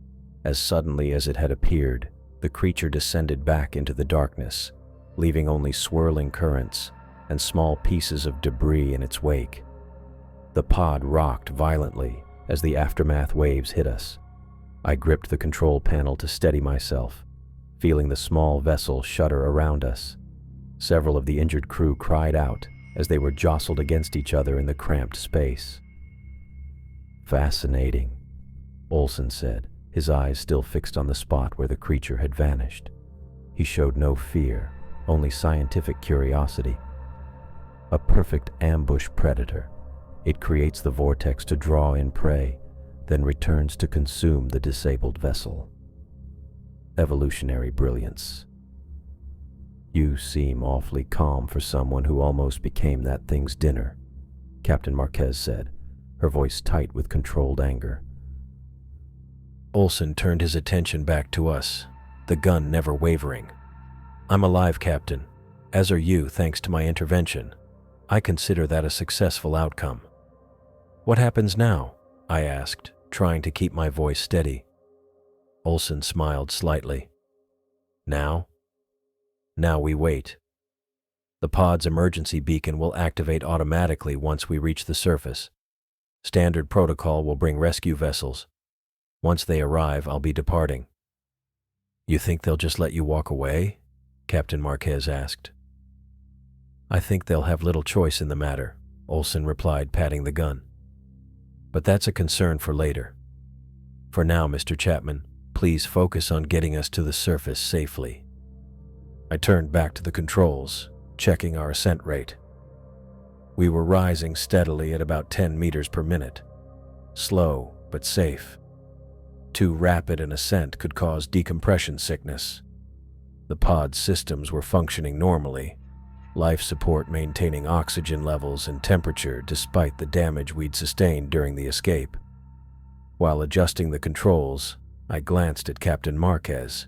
as suddenly as it had appeared, the creature descended back into the darkness, leaving only swirling currents and small pieces of debris in its wake. The pod rocked violently as the aftermath waves hit us. I gripped the control panel to steady myself, feeling the small vessel shudder around us. Several of the injured crew cried out as they were jostled against each other in the cramped space. "Fascinating," Olson said, his eyes still fixed on the spot where the creature had vanished. He showed no fear, only scientific curiosity. "A perfect ambush predator. It creates the vortex to draw in prey, then returns to consume the disabled vessel. Evolutionary brilliance." "You seem awfully calm for someone who almost became that thing's dinner," Captain Marquez said, her voice tight with controlled anger. Olson turned his attention back to us, the gun never wavering. "I'm alive, Captain, as are you thanks to my intervention. I consider that a successful outcome." "What happens now?" I asked, trying to keep my voice steady. Olson smiled slightly. "Now? Now we wait. The pod's emergency beacon will activate automatically once we reach the surface. Standard protocol will bring rescue vessels. Once they arrive, I'll be departing." "You think they'll just let you walk away?" Captain Marquez asked. "I think they'll have little choice in the matter," Olson replied, patting the gun. "But that's a concern for later. For now, Mr. Chapman, please focus on getting us to the surface safely." I turned back to the controls, checking our ascent rate. We were rising steadily at about 10 meters per minute. Slow, but safe. Too rapid an ascent could cause decompression sickness. The pod's systems were functioning normally, life support maintaining oxygen levels and temperature despite the damage we'd sustained during the escape. While adjusting the controls, I glanced at Captain Marquez.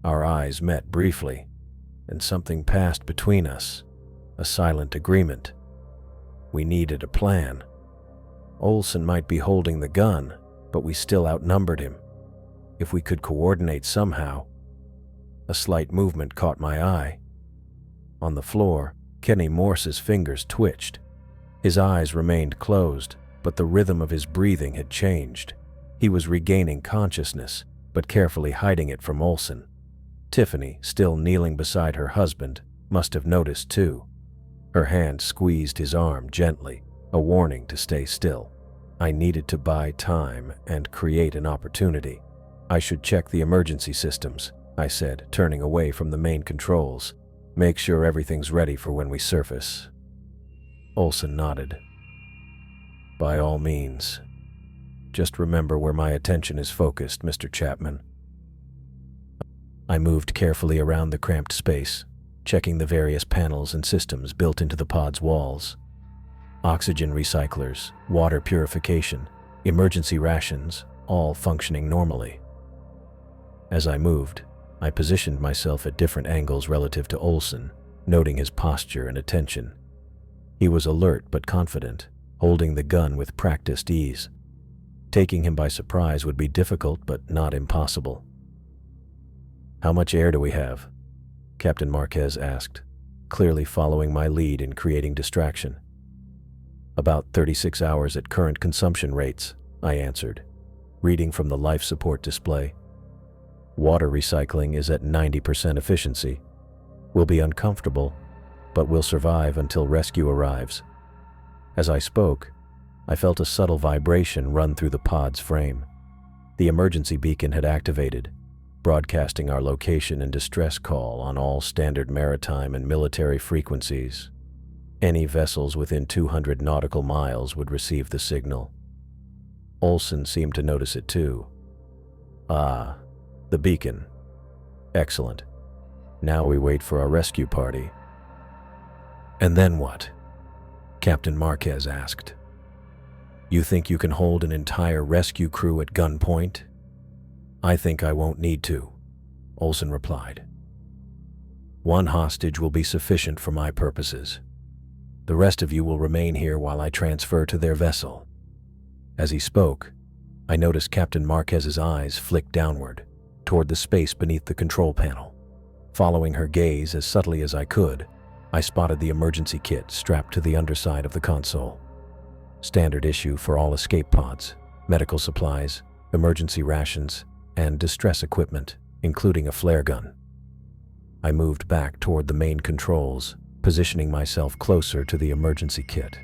Our eyes met briefly, and something passed between us, a silent agreement. We needed a plan. Olson might be holding the gun, but we still outnumbered him. If we could coordinate somehow. A slight movement caught my eye. On the floor, Kenny Morse's fingers twitched. His eyes remained closed, but the rhythm of his breathing had changed. He was regaining consciousness, but carefully hiding it from Olson. Tiffany, still kneeling beside her husband, must have noticed too. Her hand squeezed his arm gently, a warning to stay still. I needed to buy time and create an opportunity. "I should check the emergency systems," I said, turning away from the main controls. "Make sure everything's ready for when we surface." Olson nodded. "By all means. Just remember where my attention is focused, Mr. Chapman." I moved carefully around the cramped space, checking the various panels and systems built into the pod's walls. Oxygen recyclers, water purification, emergency rations, all functioning normally. As I moved, I positioned myself at different angles relative to Olson, noting his posture and attention. He was alert but confident, holding the gun with practiced ease. Taking him by surprise would be difficult but not impossible. "How much air do we have?" Captain Marquez asked, clearly following my lead in creating distraction. "About 36 hours at current consumption rates," I answered, reading from the life support display. "Water recycling is at 90% efficiency. We'll be uncomfortable, but we'll survive until rescue arrives." As I spoke, I felt a subtle vibration run through the pod's frame. The emergency beacon had activated, broadcasting our location and distress call on all standard maritime and military frequencies. Any vessels within 200 nautical miles would receive the signal. Olson seemed to notice it too. "Ah, the beacon. Excellent. Now we wait for our rescue party." "And then what?" Captain Marquez asked. "You think you can hold an entire rescue crew at gunpoint?" "I think I won't need to," Olson replied. "One hostage will be sufficient for my purposes. The rest of you will remain here while I transfer to their vessel." As he spoke, I noticed Captain Marquez's eyes flick downward, toward the space beneath the control panel. Following her gaze as subtly as I could, I spotted the emergency kit strapped to the underside of the console. Standard issue for all escape pods, medical supplies, emergency rations, and distress equipment, including a flare gun. I moved back toward the main controls, positioning myself closer to the emergency kit.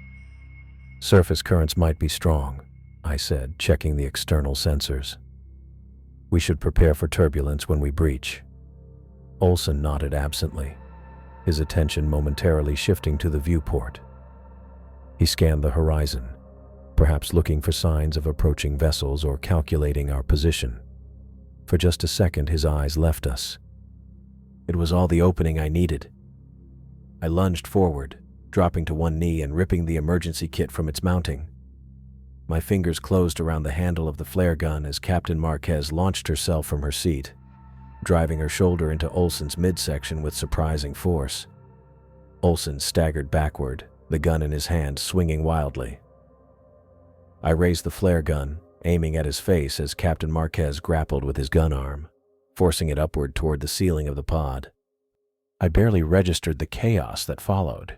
Surface currents might be strong, I said, checking the external sensors. We should prepare for turbulence when we breach. Olsen nodded absently, his attention momentarily shifting to the viewport. He scanned the horizon, perhaps looking for signs of approaching vessels or calculating our position. For just a second, his eyes left us. It was all the opening I needed. I lunged forward, dropping to one knee and ripping the emergency kit from its mounting. My fingers closed around the handle of the flare gun as Captain Marquez launched herself from her seat, driving her shoulder into Olsen's midsection with surprising force. Olsen staggered backward, the gun in his hand swinging wildly. I raised the flare gun, aiming at his face as Captain Marquez grappled with his gun arm, forcing it upward toward the ceiling of the pod. I barely registered the chaos that followed.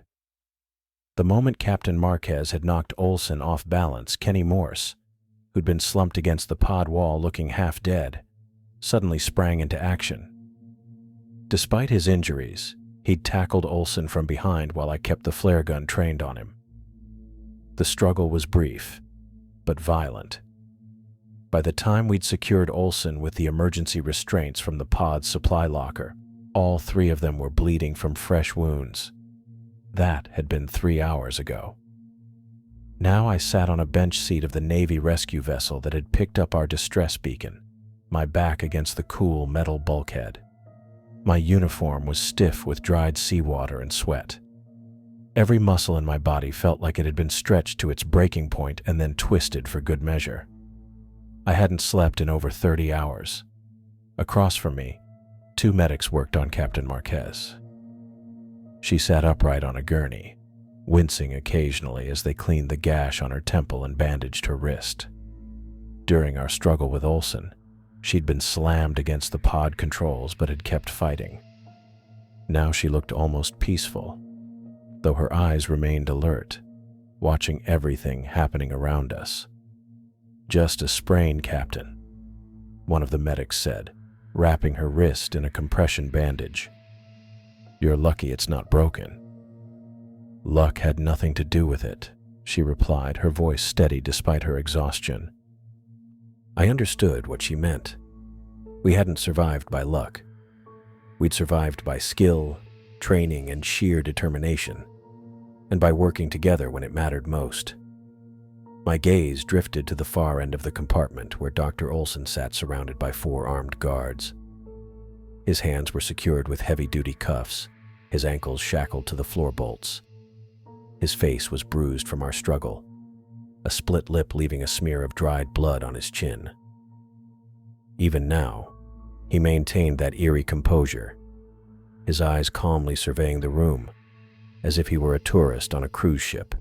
The moment Captain Marquez had knocked Olsen off balance, Kenny Morse, who'd been slumped against the pod wall looking half dead, suddenly sprang into action. Despite his injuries, he'd tackled Olsen from behind while I kept the flare gun trained on him. The struggle was brief, but violent. By the time we'd secured Olsen with the emergency restraints from the pod's supply locker, all three of them were bleeding from fresh wounds. That had been 3 hours ago. Now I sat on a bench seat of the Navy rescue vessel that had picked up our distress beacon, my back against the cool metal bulkhead. My uniform was stiff with dried seawater and sweat. Every muscle in my body felt like it had been stretched to its breaking point and then twisted for good measure. I hadn't slept in over 30 hours. Across from me, 2 medics worked on Captain Marquez. She sat upright on a gurney, wincing occasionally as they cleaned the gash on her temple and bandaged her wrist. During our struggle with Olsen, she'd been slammed against the pod controls but had kept fighting. Now she looked almost peaceful, though her eyes remained alert, watching everything happening around us. "Just a sprain, Captain," one of the medics said, wrapping her wrist in a compression bandage. "You're lucky it's not broken." "Luck had nothing to do with it," she replied, her voice steady despite her exhaustion. I understood what she meant. We hadn't survived by luck. We'd survived by skill, training, and sheer determination, and by working together when it mattered most. My gaze drifted to the far end of the compartment where Dr. Olsen sat surrounded by 4 armed guards. His hands were secured with heavy-duty cuffs, his ankles shackled to the floor bolts. His face was bruised from our struggle, a split lip leaving a smear of dried blood on his chin. Even now, he maintained that eerie composure, his eyes calmly surveying the room, as if he were a tourist on a cruise ship,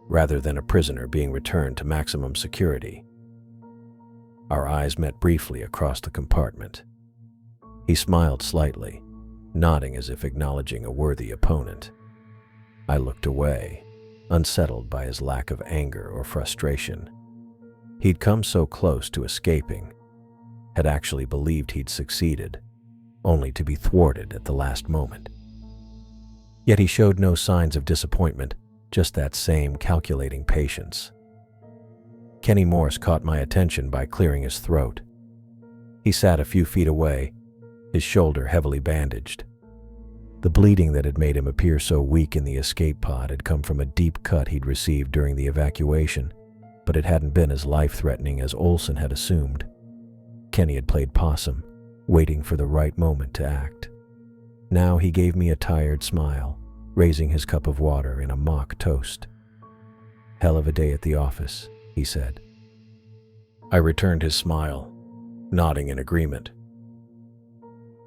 rather than a prisoner being returned to maximum security. Our eyes met briefly across the compartment. He smiled slightly, nodding as if acknowledging a worthy opponent. I looked away, unsettled by his lack of anger or frustration. He'd come so close to escaping, had actually believed he'd succeeded, only to be thwarted at the last moment. Yet he showed no signs of disappointment, just that same calculating patience. Kenny Morse caught my attention by clearing his throat. He sat a few feet away, his shoulder heavily bandaged. The bleeding that had made him appear so weak in the escape pod had come from a deep cut he'd received during the evacuation, but it hadn't been as life-threatening as Olsen had assumed. Kenny had played possum, waiting for the right moment to act. Now he gave me a tired smile, raising his cup of water in a mock toast. "Hell of a day at the office," he said. I returned his smile, nodding in agreement.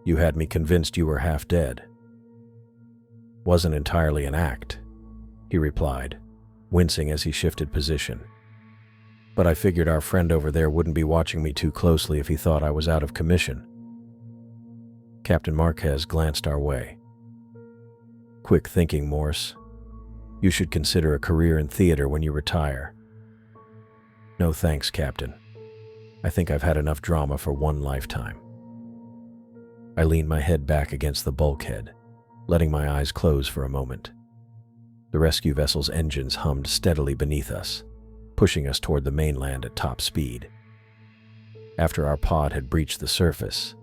"You had me convinced you were half dead." "Wasn't entirely an act," he replied, wincing as he shifted position. but I figured our friend over there wouldn't be watching me too closely if he thought I was out of commission. Captain Marquez glanced our way. Quick thinking, Morse. You should consider a career in theater when you retire. No thanks, Captain. I think I've had enough drama for one lifetime. I leaned my head back against the bulkhead, letting my eyes close for a moment. The rescue vessel's engines hummed steadily beneath us, pushing us toward the mainland at top speed. After our pod had breached the surface,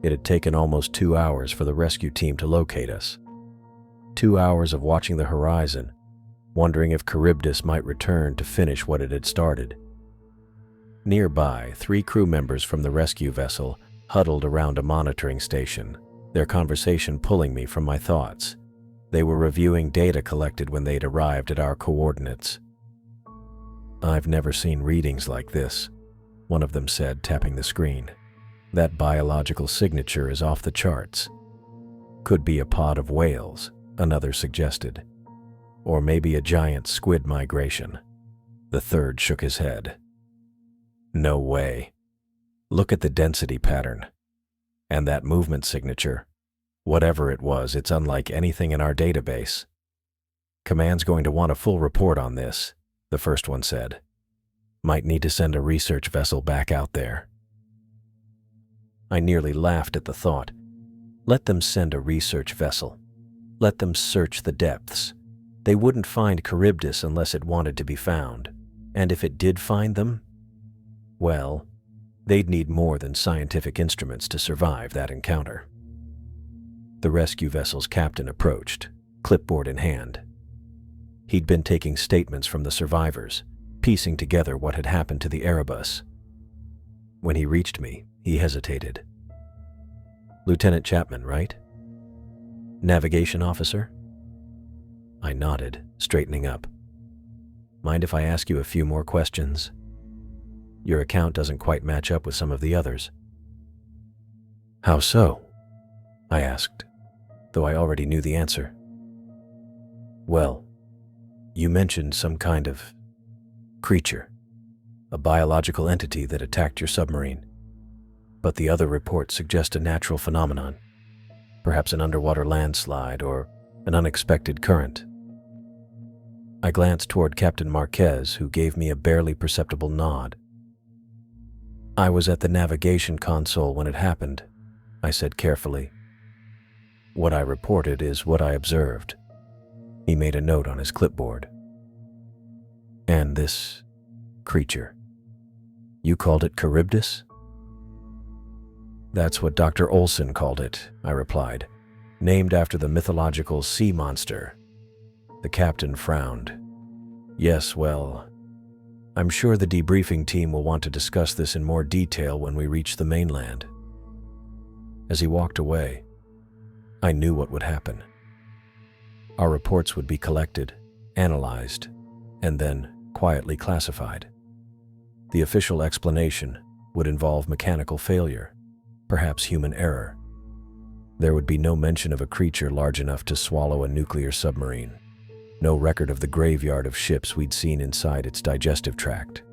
it had taken almost 2 hours for the rescue team to locate us. 2 hours of watching the horizon, wondering if Charybdis might return to finish what it had started. Nearby, 3 crew members from the rescue vessel huddled around a monitoring station, their conversation pulling me from my thoughts. They were reviewing data collected when they'd arrived at our coordinates. I've never seen readings like this, one of them said, tapping the screen. That biological signature is off the charts. Could be a pod of whales, another suggested. Or maybe a giant squid migration. The third shook his head. No way. Look at the density pattern. And that movement signature. Whatever it was, it's unlike anything in our database. Command's going to want a full report on this, the first one said. Might need to send a research vessel back out there. I nearly laughed at the thought. Let them send a research vessel. Let them search the depths. They wouldn't find Charybdis unless it wanted to be found. And if it did find them, well, they'd need more than scientific instruments to survive that encounter. The rescue vessel's captain approached, clipboard in hand. He'd been taking statements from the survivors, piecing together what had happened to the Erebus. When he reached me, he hesitated. Lieutenant Chapman, right? Navigation officer? I nodded, straightening up. Mind if I ask you a few more questions? Your account doesn't quite match up with some of the others. How so? I asked, though I already knew the answer. Well, you mentioned some kind of creature, a biological entity that attacked your submarine. But the other reports suggest a natural phenomenon, perhaps an underwater landslide or an unexpected current. I glanced toward Captain Marquez, who gave me a barely perceptible nod. I was at the navigation console when it happened, I said carefully. What I reported is what I observed. He made a note on his clipboard. And this creature, you called it Charybdis? That's what Dr. Olson called it, I replied, named after the mythological sea monster. The captain frowned. Yes, well, I'm sure the debriefing team will want to discuss this in more detail when we reach the mainland. As he walked away, I knew what would happen. Our reports would be collected, analyzed, and then quietly classified. The official explanation would involve mechanical failure, perhaps human error. There would be no mention of a creature large enough to swallow a nuclear submarine. No record of the graveyard of ships we'd seen inside its digestive tract.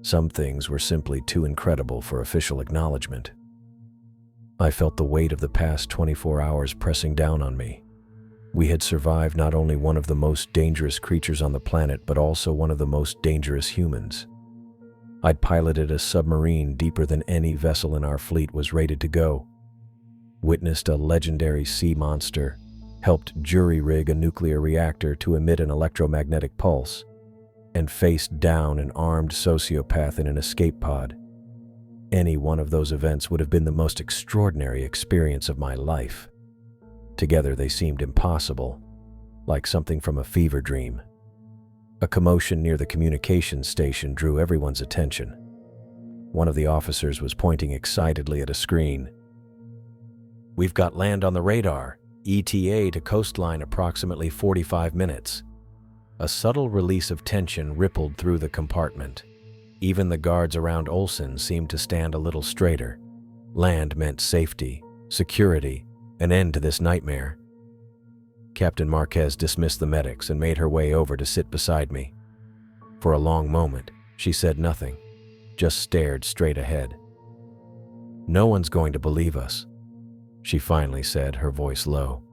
Some things were simply too incredible for official acknowledgement. I felt the weight of the past 24 hours pressing down on me. We had survived not only one of the most dangerous creatures on the planet, but also one of the most dangerous humans. I'd piloted a submarine deeper than any vessel in our fleet was rated to go, witnessed a legendary sea monster, helped jury-rig a nuclear reactor to emit an electromagnetic pulse, and faced down an armed sociopath in an escape pod. Any one of those events would have been the most extraordinary experience of my life. Together they seemed impossible, like something from a fever dream. A commotion near the communications station drew everyone's attention. One of the officers was pointing excitedly at a screen. We've got land on the radar, ETA to coastline approximately 45 minutes. A subtle release of tension rippled through the compartment. Even the guards around Olson seemed to stand a little straighter. Land meant safety, security, an end to this nightmare. Captain Marquez dismissed the medics and made her way over to sit beside me. For a long moment, She said nothing, just stared straight ahead. "No one's going to believe us," she finally said, her voice low.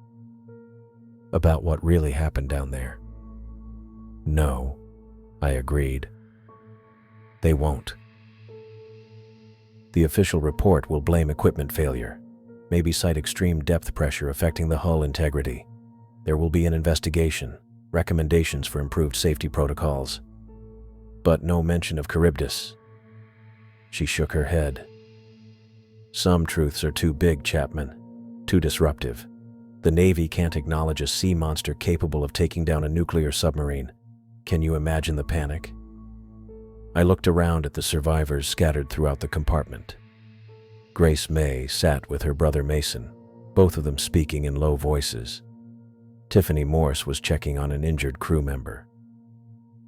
"About what really happened down there." "No," I agreed. "They won't. The official report will blame equipment failure, maybe cite extreme depth pressure affecting the hull integrity. There will be an investigation, recommendations for improved safety protocols. But no mention of Charybdis." She shook her head. "Some truths are too big, Chapman, too disruptive. The Navy can't acknowledge a sea monster capable of taking down a nuclear submarine. Can you imagine the panic?" I looked around at the survivors scattered throughout the compartment. Grace May sat with her brother Mason, both of them speaking in low voices. Tiffany Morse was checking on an injured crew member.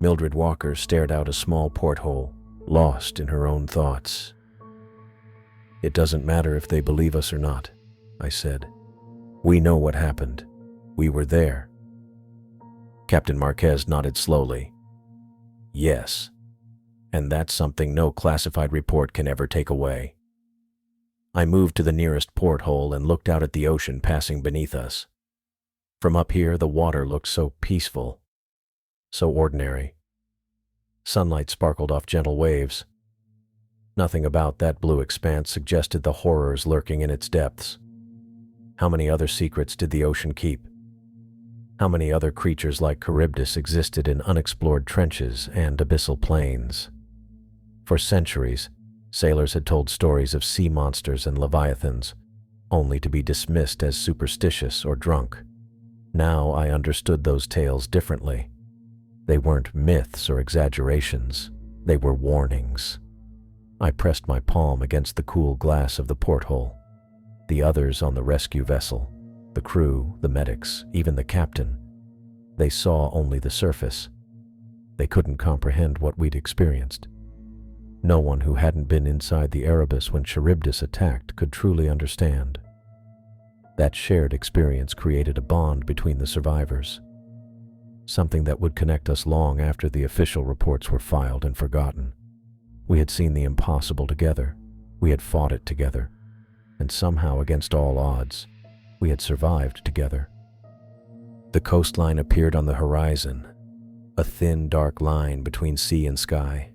Mildred Walker stared out a small porthole, lost in her own thoughts. "It doesn't matter if they believe us or not," I said. "We know what happened. We were there." Captain Marquez nodded slowly. "Yes. And that's something no classified report can ever take away." I moved to the nearest porthole and looked out at the ocean passing beneath us. From up here, the water looked so peaceful, so ordinary. Sunlight sparkled off gentle waves. Nothing about that blue expanse suggested the horrors lurking in its depths. How many other secrets did the ocean keep? How many other creatures like Charybdis existed in unexplored trenches and abyssal plains? For centuries, sailors had told stories of sea monsters and leviathans, only to be dismissed as superstitious or drunk. Now I understood those tales differently. They weren't myths or exaggerations. They were warnings. I pressed my palm against the cool glass of the porthole. The others on the rescue vessel, the crew, the medics, even the captain, they saw only the surface. They couldn't comprehend what we'd experienced. No one who hadn't been inside the Erebus when Charybdis attacked could truly understand. That shared experience created a bond between the survivors, something that would connect us long after the official reports were filed and forgotten. We had seen the impossible together. We had fought it together. And somehow, against all odds, we had survived together. The coastline appeared on the horizon, a thin, dark line between sea and sky.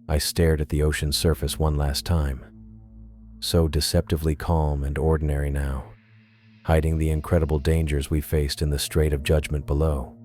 I stared at the ocean's surface one last time, so deceptively calm and ordinary now, hiding the incredible dangers we faced in the Strait of Judgment below.